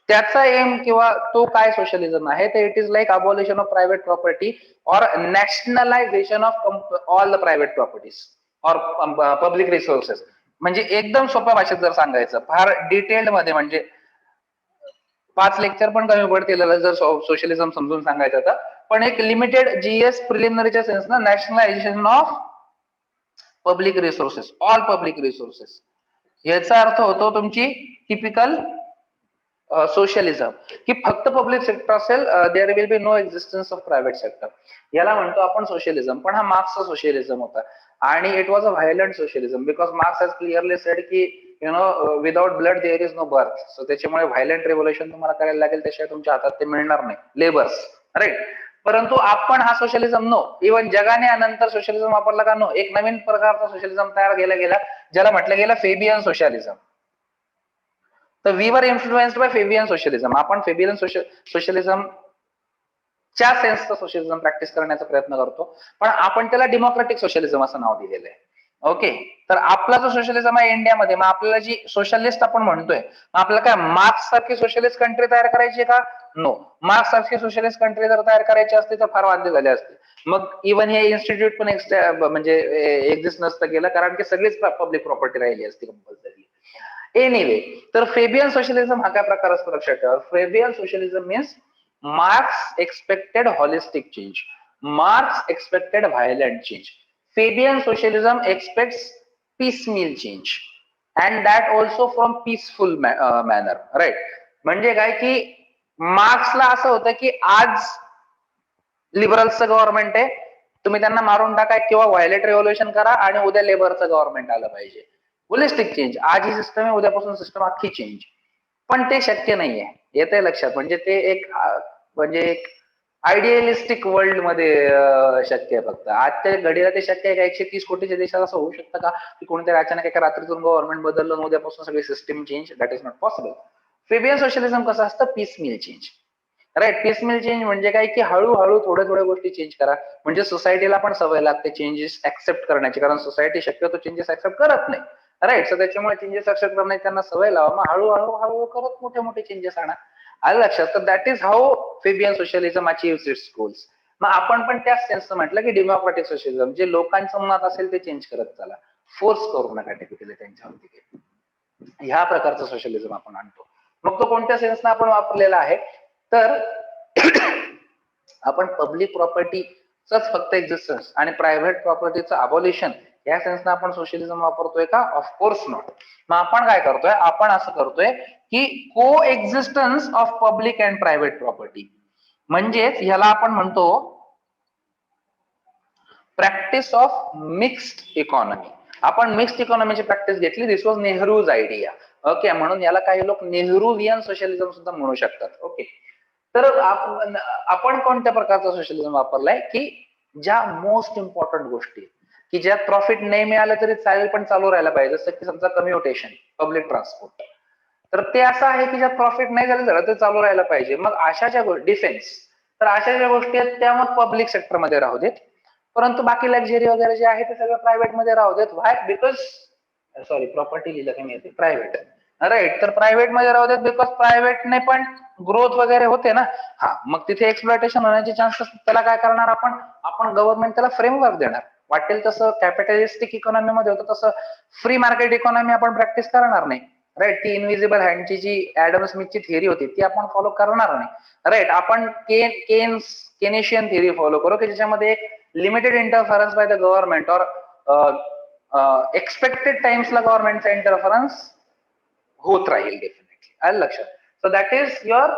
त्याचा M किंवा तो काय socialism आहे तर it is like abolition of private property or nationalisation of all the private properties or public resources. म्हणजे एकदम सोप्या भाषेत जर सांगायचं, फार डिटेल्ड मध्ये, म्हणजे 5 लेक्चर पण कमी पडतील जर सोशलिझम समजून सांगायचं तर, पण एक लिमिटेड जीएस प्रिलिमिनरीच्या सेन्स ना, nationalisation of public resources, all public resources, याचा अर्थ होतो तुमची टिपिकल सोशलिझम, की फक्त पब्लिक सेक्टर असेल, there will be no existence of private sector. याला म्हणतो आपण सोशलिझम. पण हा मार्क्सचा सोशलिझम होता आणि it was a violent socialism because Marx has clearly said की you know without blood there is no birth. So त्याच्यामुळे व्हायलंट रेव्होल्युशन तुम्हाला करायला लागेल, त्याशिवाय तुमच्या हातात ते मिळणार नाही, लेबर्स, राईट. परंतु आपण हा सोशलिझम नो, इव्हन जगाने यानंतर सोशलिझम वापरला का नो, एक नवीन प्रकारचा सोशलिझम तयार केला गेला ज्याला म्हटलं गेलं फेबियन सोशलिझम. तर we were influenced by Fabian socialism. आपण फेबियन सोशलिझम च्या सेन्सचं सोशलिझम प्रॅक्टिस करण्याचा प्रयत्न करतो, पण आपण त्याला डेमोक्रेटिक सोशलिझम असं नाव दिलेलं आहे. ओके, तर आपला जो सोशलिझम आहे इंडियामध्ये, मग आपल्याला जी सोशलिस्ट आपण म्हणतोय, आपल्याला काय मार्क्स सारखी सोशलिस्ट कंट्री तयार करायची का? नो. मार्क्स सारखी सोशलिस्ट कंट्री जर तयार करायची असते तर फार वाद्य झाले असते. मग इव्हन हे इन्स्टिट्यूट पण म्हणजे एक्झिस्ट नसतं केलं, कारण की सगळीच पब्लिक प्रॉपर्टी राहिली असती कंपल्सरी. एनिवे, तर फेबियन सोशलिझम हा काय प्रकार असतो लक्षात ठेवा. Fabian socialism means Marx expected holistic change, Marx expected violent change. Fabian socialism expects piecemeal change and that also from peaceful manner, right. म्हणजे काय की मार्क्सला असं होतं की आज लिबरल्सचं गव्हर्नमेंट आहे, तुम्ही त्यांना मारून टाका किंवा व्हायलेट रेव्होल्युशन करा आणि उद्या लेबरचं गव्हर्नमेंट आलं पाहिजे. होलिस्टिक चेंज, आज ही सिस्टम आहे उद्यापासून सिस्टम अख्खी चेंज. पण ते शक्य नाहीये, येतंय लक्षात. म्हणजे ते एक म्हणजे एक आयडियलिस्टिक वर्ल्ड मध्ये शक्य आहे फक्त. आजच्या घडीला ते शक्य आहे का 130 कोटीच्या देशात असं होऊ शकतं का की कोणत्या अचानक एका रात्रीतून गव्हर्नमेंट बदललं उद्यापासून सगळी system change? That is not possible. Fabian socialism कसं असतं? Piecemeal change, right. Piecemeal change म्हणजे काय की हळूहळू थोड्या थोड्या गोष्टी चेंज करा. म्हणजे सोसायटीला पण सवय लागते चेंजेस ऍक्सेप्ट करण्याची, कारण सोसायटी शक्यतो चेंजेस ऍक्सेप्ट करत नाही, राईट. सो त्याच्यामुळे चेंजेस ऍक्सेप्ट करण्याची त्यांना सवय लावा, मग हळूहळू हळूहळू करत मोठे मोठे चेंजेस आणा. आलं लक्षात? तर that is how Fabian socialism achieves it's goals. मग आपण पण त्याच सेन्सचं म्हटलं की डेमोक्रेटिक सोशलिझम, जे लोकांचं मत असेल ते चेंज करत चला, फोर्स करू नका टिपिकली त्यांच्यावरती. ह्या प्रकारचं सोशलिझम आपण आणतो. मग तो कोणत्या सेन्सनं आपण वापरलेला आहे तर आपण पब्लिक प्रॉपर्टीच फक्त एक्झिस्टन्स आणि प्रायव्हेट प्रॉपर्टीचं अबॉलिशन या सेन्सनं आपण सोशलिझम वापरतोय का? Of course not. मग आपण काय करतोय? आपण असं करतोय की को existence of public and private property, म्हणजेच ह्याला आपण म्हणतो प्रॅक्टिस ऑफ मिक्स्ड इकॉनॉमी. आपण मिक्स्ड इकॉनॉमीची प्रॅक्टिस घेतली. दिस वॉज नेहरूज आयडिया. ओके, म्हणून याला काही लोक नेहरूवियन सोशलिझम सुद्धा म्हणू शकतात. ओके, तर आपण कोणत्या प्रकारचा सोशलिझम वापरलाय की ज्या मोस्ट इम्पॉर्टंट गोष्टी की ज्यात प्रॉफिट नाही मिळालं तरी चालेल पण चालू राहायला पाहिजे, जसं की समजा कम्युटेशन, पब्लिक ट्रान्सपोर्ट, तर ते असं आहे की ज्यात प्रॉफिट नाही झालं तर चालू राहायला पाहिजे. मग अशा ज्या डिफेन्स, तर अशा ज्या गोष्टी आहेत त्या मग पब्लिक सेक्टरमध्ये राहू देत, परंतु बाकी लक्झरी वगैरे जे आहे ते सगळं प्रायव्हेट मध्ये राहू देत. व्हाय? बिकॉज सॉरी, प्रॉपर्टी लिहिलं का मी, प्रायव्हेट, राईट. तर प्रायव्हेट मध्ये राहू देत बिकॉज प्रायव्हेटने पण ग्रोथ वगैरे होते ना. हा, मग तिथे एक्सप्लॉयटेशन होण्याचे चान्सेस, त्याला काय करणार आपण? आपण गव्हर्नमेंट त्याला फ्रेमवर्क देणार. वाटेल तसं कॅपिटलिस्टिक इकॉनॉमी मध्ये होतं तसं फ्री मार्केट इकॉनॉमी आपण प्रॅक्टिस करणार नाही, राईट. ती इनविजिबल हँडची जी ऍडम स्मिथची थिअरी होती ती आपण फॉलो करणार नाही, राईट. आपण केनेशियन थिअरी फॉलो करू की ज्याच्यामध्ये एक limited interference by the government और एक्सपेक्टेड टाइम्सला गव्हर्नमेंटचा इंटरफरन्स होत राहील डेफिनेटली. आलं लक्षात? So that is your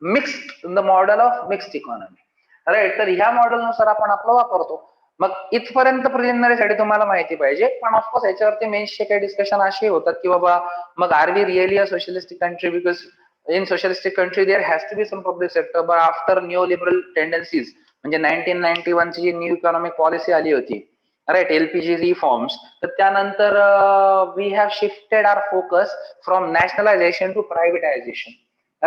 mixed, the model of mixed economy, right. तर ह्या मॉडेलनुसार आपण आपलं वापरतो. मग इथपर्यंत प्रिलिमिनरीसाठी तुम्हाला माहिती पाहिजे, पण ऑफकोर्स याच्यावरती मेन्सचे काही डिस्कशन असे होतात की बाबा मग are we really a socialistic country, because in socialistic country there has to be some public sector, but after new liberal tendencies, म्हणजे 1991 ची जी न्यू इकॉनॉमिक पॉलिसी आली होती, राईट, एलपीजी रिफॉर्म्स, तर त्यानंतर we have shifted our focus from nationalisation to privatisation,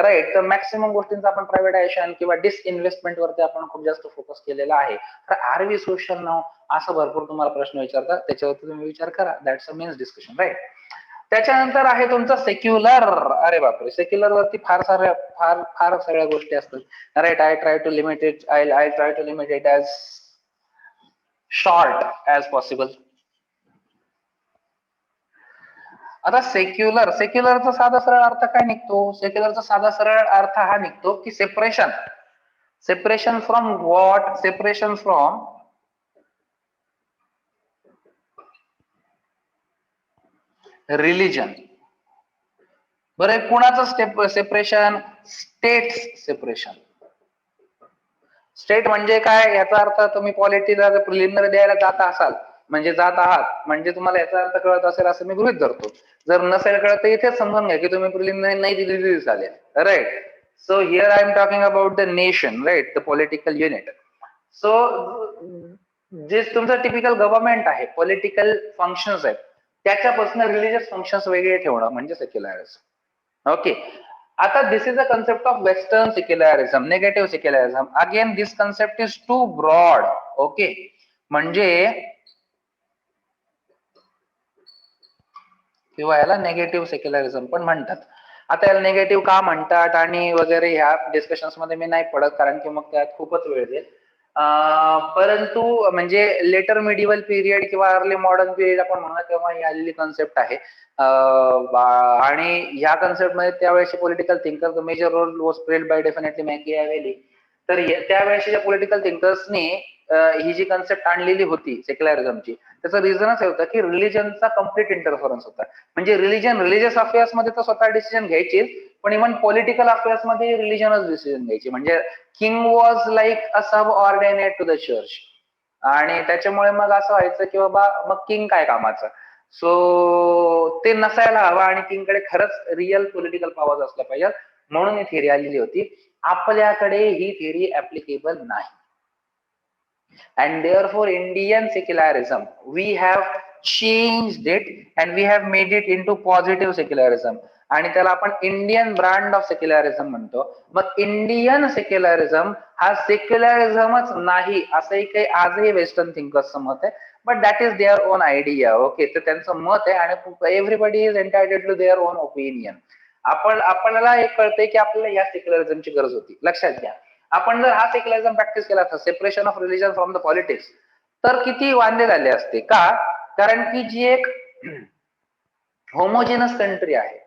right. तर maximum गोष्टींचा आपण privatisation किंवा डिसइन्व्हेस्टमेंट वरती आपण खूप जास्त फोकस केलेला आहे. तर आर वी सोशल नाव असं भरपूर तुम्हाला प्रश्न विचारतात, त्याच्यावरती तुम्ही विचार करा. That's a mains discussion, right. त्याच्यानंतर आहे तुमचा सेक्युलर. अरे बापरे, सेक्युलर वरती फार सगळ्या गोष्टी असतात, right. I try to limit it I try to limit it as short as possible. आता सेक्युलरचा साधा सरळ अर्थ काय निघतो? सेक्युलरचा साधा सरळ अर्थ हा निघतो की separation from what? Separation from religion. बरं, कुणाचं सेपरेशन? State separation. स्टेट म्हणजे काय? याचा अर्थ तुम्ही पॉलिटिक्सला प्रिलिमिनरी द्यायला जात असाल, म्हणजे जात आहात, म्हणजे तुम्हाला याचा अर्थ कळत असेल असं मी गृहीत धरतो. जर नसेल कळत तर इथेच समजून घ्या की तुम्ही प्रिलिमिनरी नाही दिली तरी चालेल, right. So here I am talking about the nation, right, the political unit. So जे तुमचं टिपिकल गव्हर्नमेंट आहे, पॉलिटिकल फंक्शन्स आहेत, त्याच्यापासून रिलीजियस फंक्शन्स वेगळे ठेवणं म्हणजे सेक्युलरिझम. ओके. आता this is a concept of western secularism, negative secularism. Again this concept is too broad. Okay, म्हणजे किंवा याला नेगेटिव्ह सेक्युलरिझम पण म्हणतात. आता याला नेगेटिव्ह का म्हणतात आणि वगैरे ह्या डिस्कशन्स मध्ये मी नाही पडत, कारण की मग त्यात खूपच वेळ जाईल. परंतु म्हणजे लेटर मिडिवल पिरियड किंवा अर्ली मॉडर्न पिरियड आपण म्हणा, तेव्हा ही आलेली कन्सेप्ट आहे. आणि ह्या कन्सेप्ट मध्ये त्यावेळेस political thinker the major role was played by definitely Machiavelli. तर त्यावेळेसच्या पॉलिटिकल थिंकर्सनी ही जी कन्सेप्ट आणलेली होती सेक्युलरिझमची, त्याचं रिझनच होतं की रिलिजनचा कम्प्लीट इंटरफरन्स होता. म्हणजे रिलिजियस अफेअर्स मध्ये तर स्वतः डिसिजन घ्यायची, पण इव्हन पॉलिटिकल अफेअर्स मध्ये रिलिजनच डिसिजन घ्यायची. म्हणजे king was like a subordinate to the church. आणि त्याच्यामुळे मग असं व्हायचं की बाबा मग किंग काय कामाचं. सो ते नसायला हवं आणि किंगकडे खरंच रिअल पॉलिटिकल पॉवर असल्या पाहिजे, म्हणून ही थिअरी आलेली होती. आपल्याकडे ही थिअरी ऍप्लिकेबल नाही. And therefore Indian secularism, we have changed it and we have made it into positive secularism. आणि त्याला आपण इंडियन ब्रँड ऑफ सेक्युलरिझम म्हणतो. मग इंडियन सेक्युलरिझम हा सेक्युलरिझमच नाही असंही काही आजही वेस्टर्न थिंकर्सचं मत आहे. But that is their own idea. Okay, तर त्यांचं मत आहे आणि everybody is entitled to their own opinion. आपल्याला एक कळतंय की आपल्याला या सेक्युलरिझमची गरज होती. लक्षात घ्या, आपण जर हा सेक्युलरिझम प्रॅक्टिस केला असता, separation of religion from the politics, तर किती वांदे झाले असते. का? कारण की जी एक होमोजिनस कंट्री आहे,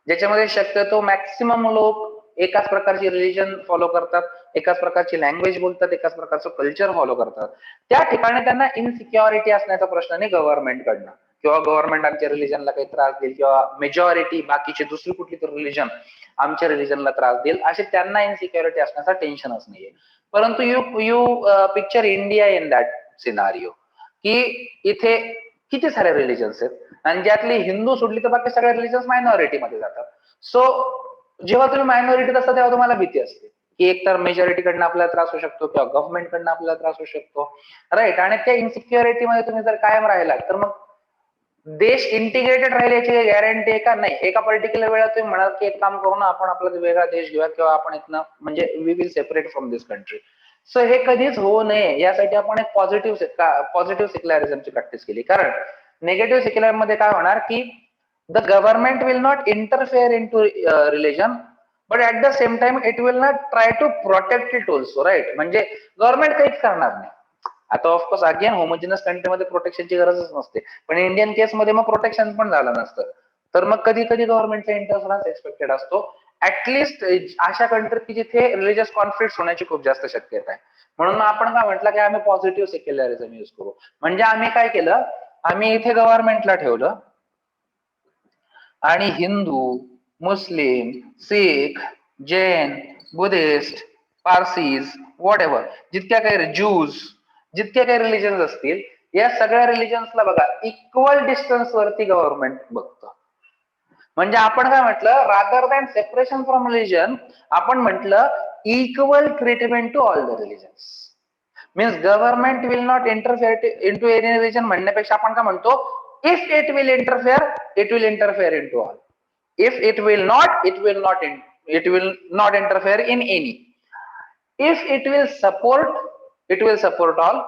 ज्याच्यामध्ये शक्यतो मॅक्सिमम लोक एकाच प्रकारची रिलिजन फॉलो करतात, एकाच प्रकारची लँग्वेज बोलतात, एकाच प्रकारचं कल्चर फॉलो करतात, त्या ठिकाणी त्यांना इनसिक्युरिटी असण्याचा प्रश्न नाही गव्हर्नमेंट कडनं, किंवा गव्हर्नमेंट आमच्या रिलिजनला काही त्रास देईल, किंवा मेजॉरिटी बाकीची दुसरी कुठली तर रिलिजन आमच्या रिलिजनला त्रास देईल, असे त्यांना इनसिक्युरिटी असण्याचा टेन्शनच नाहीये. परंतु you picture India in that scenario, की इथे किती सारे रिलिजन्स आहेत आणि ज्यातली हिंदू सोडली तर बाकी सगळ्या रिलिजन्स मायनॉरिटी मध्ये जातात. सो जेव्हा तुम्ही मायनॉरिटीत असता तेव्हा तुम्हाला भीती असते की एकतर मेजॉरिटी कडनं आपल्याला त्रास होऊ शकतो किंवा गव्हर्नमेंट कडनं आपल्याला त्रास होऊ शकतो, राईट. आणि त्या इन्सिक्युरिटी मध्ये तुम्ही जर कायम राहिलात तर मग देश इंटिग्रेटेड राहील याची गॅरंटी आहे का? नाही. एका पर्टिक्युलर वेळा तुम्ही म्हणाल की एक काम करू ना, आपण आपला वेगळा देश घेऊया किंवा आपण इथनं म्हणजे we will separate from this country. So हे कधीच होऊ नये यासाठी आपण एक पॉझिटिव्ह सेक्युलरिझमची प्रॅक्टिस केली. कारण नेगेटिव्ह सेक्युलर मध्ये काय होणार की the government will not interfere into religion, but at the same time it will not try to protect it also, right. म्हणजे गव्हर्नमेंट काहीच करणार नाही. आता ऑफकोर्स अगेन होमोजिनस कंट्रीमध्ये प्रोटेक्शनची गरजच नसते, पण इंडियन केसमध्ये मग प्रोटेक्शन पण झालं नसतं, तर मग कधी कधी गव्हर्नमेंटचा इंटरफरन्स एक्सपेक्टेड असतो. ऍटलिस्ट अशा कंट्रीत की जिथे रिलिजियस कॉन्फ्लिक्ट होण्याची खूप जास्त शक्यता आहे. म्हणून आपण काय म्हटलं की आम्ही पॉझिटिव्ह सेक्युलरिझम युज करू. म्हणजे आम्ही काय केलं, आम्ही इथे गव्हर्नमेंटला ठेवलं आणि Hindu, Muslim, Sikh, Jain, Buddhist, Parsis, whatever, जितक्या काही ज्यूज, जितक्या काही रिलिजन्स असतील, या सगळ्या रिलिजन्सला बघा इक्वल डिस्टन्स वरती गव्हर्नमेंट बघतं. म्हणजे आपण काय म्हटलं, rather than separation from religion, आपण म्हटलं equal treatment to all the religions. Means government will not interfere into any religion म्हणण्यापेक्षा आपण काय म्हणतो, if it will interfere, it will interfere into all. If it will not, it will not it will not interfere in any. If it will support all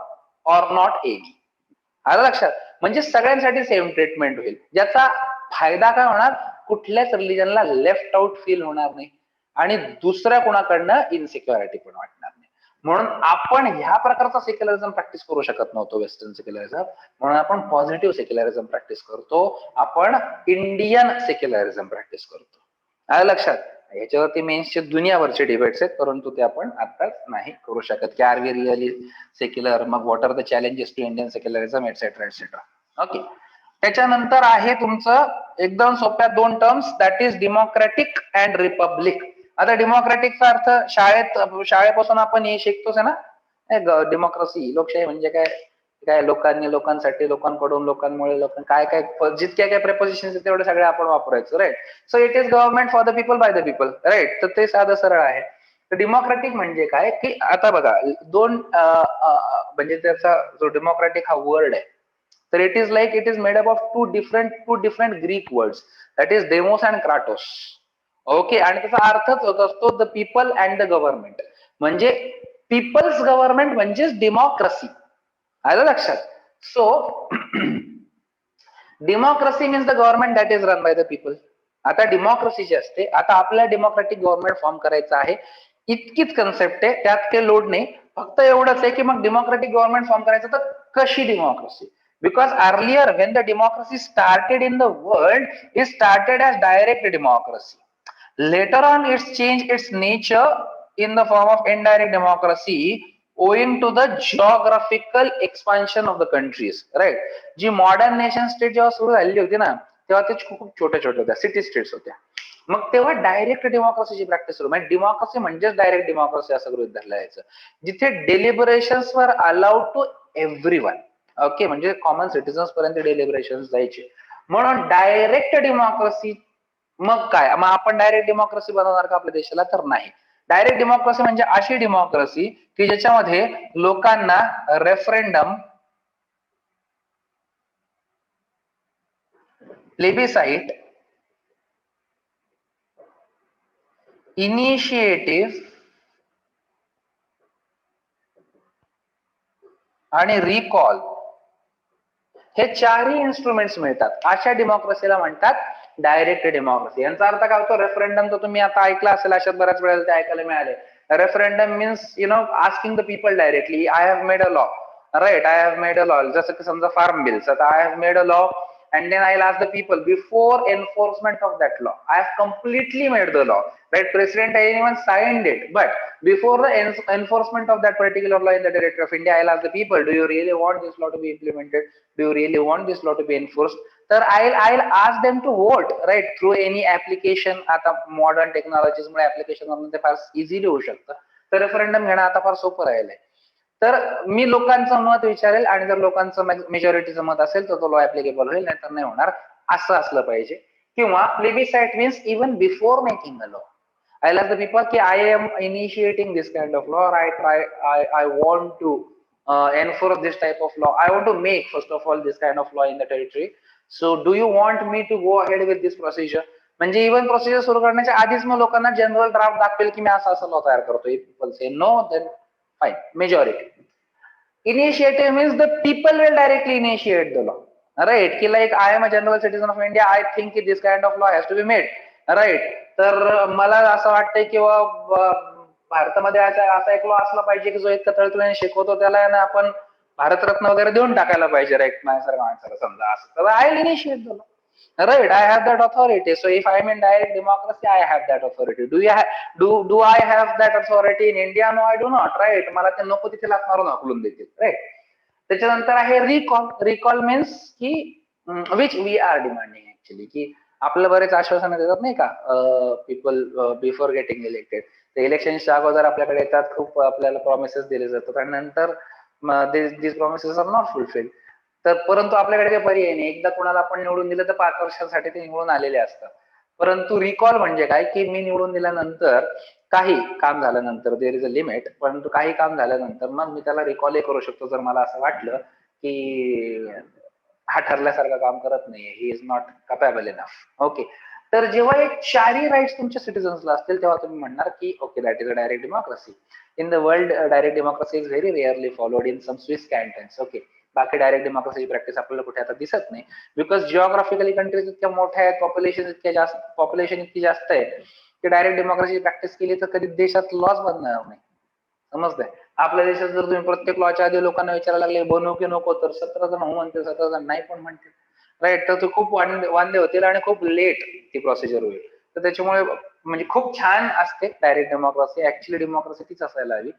or not any. आलं लक्षात? म्हणजे सगळ्यांसाठी same treatment होईल, ज्याचा फायदा काय होणार, कुठल्याच रिलीजनला लेफ्ट आउट फील होणार नाही आणि दुसऱ्या कोणाकडनं इनसिक्युरिटी पण वाटणार नाही. म्हणून आपण ह्या प्रकारचा सेक्युलरिझम प्रॅक्टिस करू शकत नव्हतो, वेस्टर्न सेक्युलरिझम. म्हणून आपण पॉझिटिव्ह सेक्युलरिझम प्रॅक्टिस करतो, आपण इंडियन सेक्युलरिझम प्रॅक्टिस करतो. आलं लक्षात? याच्यावरती मेन्सचे दुनियाभरचे डिबेट्स आहेत, परंतु ते आपण आताच नाही करू शकत की आर वी रिअली सेक्युलर, मग what are the challenges to Indian secularism, etcetera etcetera. Okay. त्याच्यानंतर आहे तुमचं एकदम सोप्या दोन terms, that is democratic and republic. आता डेमोक्रॅटिकचा अर्थ शाळेपासून आपण हे शिकतोच आहे ना, डेमोक्रेसी, लोकशाही म्हणजे काय, काय लोकांनी लोकांसाठी, लोकांकडून लोकांमुळे, लोकां काय काय जितक्या काय प्रेपोजिशन तेवढे सगळे आपण वापरायचो, right. So it is government for the people by the people, right. तर ते साधं सरळ आहे. तर डेमोक्रॅटिक म्हणजे काय, की आता बघा दोन म्हणजे त्याचा जो डेमोक्रॅटिक हा वर्ड आहे, तर it is made up of two different Greek words, that is demos and kratos. Okay. आणि त्याचा अर्थच होत असतो the people and the government. म्हणजे पीपल्स गव्हर्नमेंट म्हणजेच डेमोक्रेसी. आलं लक्षात? So democracy means the government that is run by the people. आता डेमोक्रेसी जी असते, आता आपल्याला डेमोक्रॅटिक गव्हर्नमेंट फॉर्म करायचं आहे, इतकीच कन्सेप्ट आहे, त्यात काही लोड नाही. फक्त एवढंच आहे की मग डेमोक्रॅटिक गव्हर्नमेंट फॉर्म करायचं तर कशी democracy. Because earlier when the democracy started in the world, it started as direct democracy. Later on it's changed its nature in the form of indirect democracy owing to the geographical expansion of the countries, right. जी modern nation state जेव्हा सुरू झालेली होती ना, तेव्हा ते खूप छोट्या छोट्या होत्या, सिटी स्टेट्स होत्या. मग तेव्हा डायरेक्ट डेमोक्रेसीची प्रॅक्टिस सुरू, म्हणजे डेमोक्रेसी म्हणजेच डायरेक्ट डेमोक्रेसी असं गृहीत धरलं जायचं, जिथे deliberations were allowed to everyone. Okay. म्हणजे कॉमन सिटीजन्स पर्यंत डेलिबरेशन जायचे, म्हणून डायरेक्ट डेमोक्रेसी. मग काय, मग आपण डायरेक्ट डेमोक्रेसी बनवणार का आपल्या देशाला, तर नाही. डायरेक्ट डेमोक्रेसी म्हणजे अशी डेमोक्रेसी की ज्याच्यामध्ये लोकांना रेफरेंडम, प्लेबिसाइट, इनिशिएटिव्ह आणि रिकॉल हे चारही इन्स्ट्रुमेंट्स मिळतात. अशा डेमोक्रेसीला म्हणतात डायरेक्ट डेमोक्रेसी. यांचा अर्थ काय होतो, रेफरेंडम तर तुम्ही आता ऐकला असेल, अशात बऱ्याच वेळेला ते ऐकायला मिळाले. Referendum means asking the people directly, I have made a law, right, I have made a law. जसं की समजा फार्म बिल्स, आता I have made a law and then I'll ask the people before enforcement of that law. I have completely made the law, right? President anyone signed it, but before the enforcement of that particular law in the territory of India, I'll ask the people, do you really want this law to be implemented? Do you really want this law to be enforced? तर I'll ask them to vote, right, through any application. आता modern technologies मुळे application म्हणून ते फार easily होऊ शकतं. तर referendum घेणं आता फार सोपं राहिलंय. तर मी लोकांचं मत विचारेल आणि जर लोकांचं मेजॉरिटीचं मत असेल तर तो लॉ ऍप्लिकेबल होईल, नाहीतर नाही होणार, असं असलं पाहिजे. किंवा plebiscite means even before making a law, I ask the people कि I am initiating this kind of law, I want to enforce this type of law, I want to make first of all this kind of law in the territory, so do you want me to go ahead with this procedure. म्हणजे even procedure सुरू करण्याच्या आधीच मग लोकांना general draft दाखवेल की मी असं असं लॉ तयार करतोय. People say no, then fine, majority. Initiative means the people will directly initiate the law, right. Ki like I am a general citizen of India, I think this kind of law has to be made, right. तर मला असं वाटतंय की भारतामध्ये असा एक law असला पाहिजे की जो इतका तळतळीने शिकवतो त्याला ना आपण भारतरत्न वगैरे देऊन टाकायला पाहिजे, राईट, माझ्यासारखं माणसाला समजा असं. तर I will initiate the law, right. I have that authority, so if I am in direct democracy, I have that authority. Do I have that authority in India? No, I do not, right. मला ते नको तिथे लाथ मारून हाकलून देतील, right. त्याच्यानंतर आहे रिकॉल. रिकॉल मीन्स की which we are demanding actually, की आपलं बरेच आश्वासन देतात नाही का पीपल बिफोर गेटिंग इलेक्टेड. ते इलेक्शनच्या अगोदर आपल्याकडे येतात, खूप आपल्याला प्रॉमिसेस दिले जातात आणि नंतर दिस प्रॉमिसेस आर नॉट फुलफिल. तर परंतु आपल्याकडे काही पर्याय नाही, एकदा कोणाला आपण निवडून दिलं तर 5 वर्षांसाठी ते निवडून आलेले असतात. परंतु रिकॉल म्हणजे काय, की मी निवडून दिल्यानंतर काही काम झाल्यानंतर, देर इज अ लिमिट, परंतु काही काम झाल्यानंतर मग मी त्याला रिकॉलही करू शकतो जर मला असं वाटलं की हा ठरल्यासारखं काम करत नाहीये, he is not capable enough. Okay. तर जेव्हा एक चारही राईट्स तुमच्या सिटीजन्सला असतील तेव्हा तुम्ही म्हणणार की okay that is a direct democracy. In the world direct democracy is very rarely followed in some Swiss cantons. Okay, बाकी डायरेक्ट डेमोक्रेसीची प्रॅक्टिस आपल्याला कुठे आता दिसत नाही, बिकॉज जिओग्राफिकली कंट्रीज इतक्या मोठ्या आहेत, पॉप्युलेशन इतकी जास्त आहे की डायरेक्ट डेमोक्रेसी प्रॅक्टिस केली तर कधी देशात लॉस बनणार नाही. समजतंय? आपल्या देशात जर तुम्ही प्रत्येक लॉच्या आधी लोकांना विचारायला लागले बनवू की नको, तर 17 जण हो म्हणतील, 17 जण नाही पण म्हणतील. राईट, तर ते खूप वांदे होतील आणि खूप लेट ती प्रोसिजर होईल. तर त्याच्यामुळे म्हणजे खूप छान असते डायरेक्ट डेमोक्रेसी, ऍक्च्युअली डेमोक्रेसी तीच असायला हवी,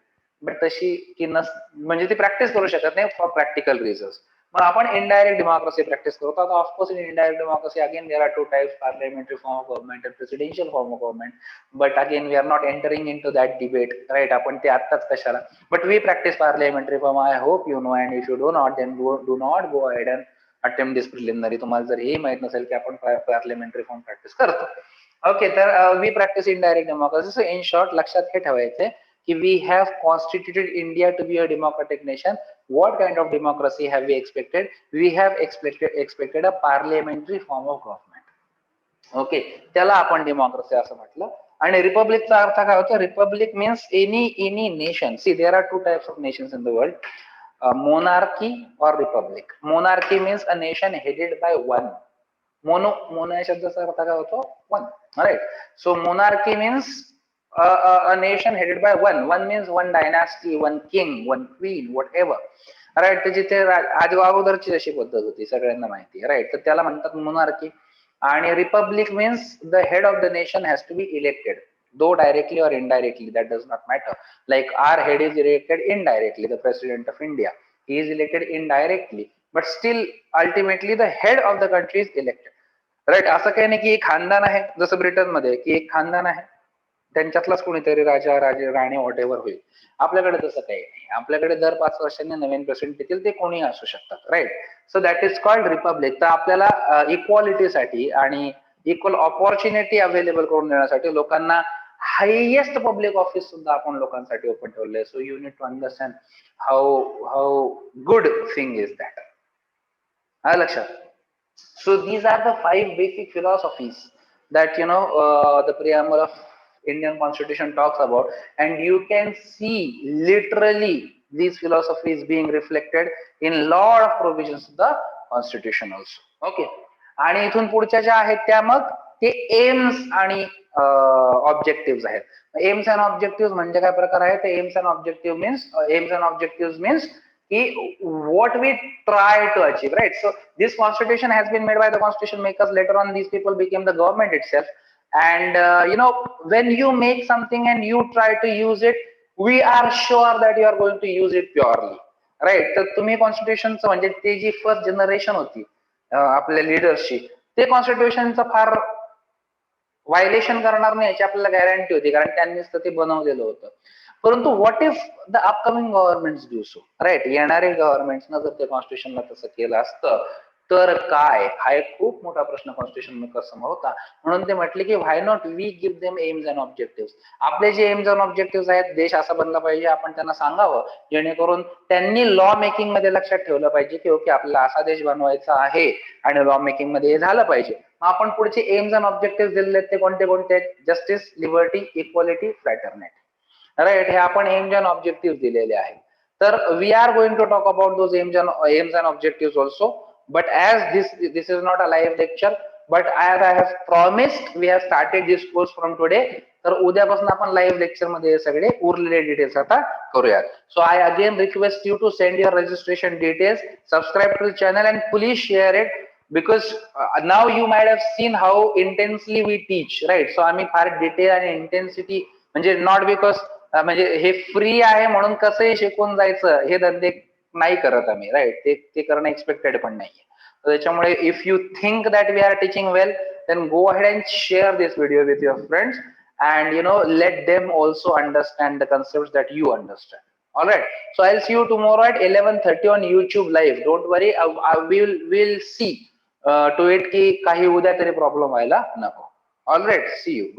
बट तशी की म्हणजे ती प्रॅक्टिस करू शकत नाही फॉर प्रॅक्टिकल रिझन्स. मग आपण इनडायरेक्ट डेमोक्रेसी प्रॅक्टिस करतो. आता of course in indirect democracy again there are two types, parliamentary form of government and presidential form of government. But again we are not entering into that debate, right. आपण ते आत्ताच कशाला, but we practice parliamentary form. I hope you know, and if you do not then do not go ahead and attempt this preliminary. तुम्हाला जर हे माहित नसेल की आपण पार्लियामेंटरी फॉर्म प्रॅक्टिस करतो. ओके, तर we practice indirect democracy. So in short लक्षात हे ठेवायचंय की we have constituted India to be a democratic nation. What kind of democracy have we expected? We have expected a parliamentary form of government. Okay, त्याला आपण democracy असं म्हटलं. आणि रिपब्लिकचा अर्थ काय होतो? Republic means any nation. See there are two types of nations in the world, monarchy और republic. Monarchy means a nation headed by one. Mono या शब्दाचा अर्थ काय होतो? One, right. So monarchy means a nation headed by one means one dynasty, one king, one queen, whatever, right. तर जिथे आधी अगोदरची जशी पद्धत होती सगळ्यांना माहिती, राईट, तर त्याला म्हणतात मोनार्की. आणि republic means the head of the nation has to be elected, though directly और indirectly, that does not matter. Like our head is elected indirectly, the president of India, he is elected indirectly, but still ultimately the head of the country is elected, right. असं काही नाही की एक खानदान आहे, जसं Britain मध्ये की एक खानदान आहे, त्यांच्यातलाच कोणीतरी राजा, राणी, व्हॉट एव्हर होईल. आपल्याकडे तसं काही नाही. आपल्याकडे दर 5 वर्षांनी नवीन प्रेसिडेंट येतील, ते कोणी असू शकतात, right. So that is called republic. तर आपल्याला इक्वालिटीसाठी आणि इक्वल ऑपॉर्च्युनिटी अवेलेबल करून देण्यासाठी लोकांना हायेस्ट पब्लिक ऑफिस सुद्धा आपण लोकांसाठी ओपन ठेवलंय. So you need to understand how good thing is that. आलं लक्षात? So these are the 5 basic philosophies that the preamble of Indian Constitution talks about, and you can see literally these philosophies being reflected in lot of provisions of the Constitution also. Okay, आणि इथून पुढच्या ज्या आहेत त्या मग ते AIIMS आणि objective आहेत. एम्स अँड ऑब्जेक्टिव्ह म्हणजे काय प्रकार आहे? ते AIIMS and objective means what we try to achieve, right? So this constitution has been made by the constitution makers. Later on these people became the government itself, and when you make something and you try to use it, we are sure that you are going to use it purely, right? तर तुम्ही कॉन्स्टिट्यूशनचं म्हणजे ते जी first generation होती आपल्या लिडर्सची, ते कॉन्स्टिट्यूशनचं फार violation करणार नाही याची आपल्याला गॅरंटी होती, कारण त्यांनीच तर ते बनवलेलं होतं. परंतु what if the upcoming government do so, right? येणारे गव्हर्नमेंटनं जर ते कॉन्स्टिट्यूशनला तसं केलं असतं तर काय? हा एक खूप मोठा प्रश्न कॉन्स्टिट्यूशन मेकर समोर होता. म्हणून ते म्हटले की why not we give them aims and objective. आपले जे एम्स अँड ऑब्जेक्टिव्ह आहेत, देश असा बनला पाहिजे, आपण त्यांना सांगावं, जेणेकरून त्यांनी लॉ मेकिंग मध्ये लक्षात ठेवलं पाहिजे की ओके आपल्याला असा देश बनवायचा आहे आणि लॉ मेकिंग मध्ये हे झालं पाहिजे. मग आपण पुढचे एम्स अँड ऑब्जेक्टिव्ह दिलेले ते कोणते कोणते? Justice, liberty, equality, fraternity, right. हे आपण एम्स अँड ऑब्जेक्टिव्ह दिलेले आहेत. तर we are going to talk about those aims and objective also, but as this is not a live lecture, but as I have promised we have started this course from today. तर उद्यापासून आपण live lecture मध्ये हे सगळे उरलेले details आता करूयात. So I again request you to send your registration details, subscribe to the channel and please share it, because now you might have seen how intensely we teach, right? So आम्ही फार detail आणि intensity, म्हणजे not because म्हणजे हे free आहे म्हणून कसंही शिकून जायचं हे धंदे नाही करत आम्ही, राईट. ते करणं एक्सपेक्टेड पण नाहीये. त्याच्यामुळे if you think that we are teaching well, then go ahead and share this video with your friends, and let them also understand the concepts that you understand. All right, so I'll see you tomorrow at 11:30 on YouTube live. Don't worry, we'll see to it की काही उद्या तरी problem व्हायला नको. All right, see you.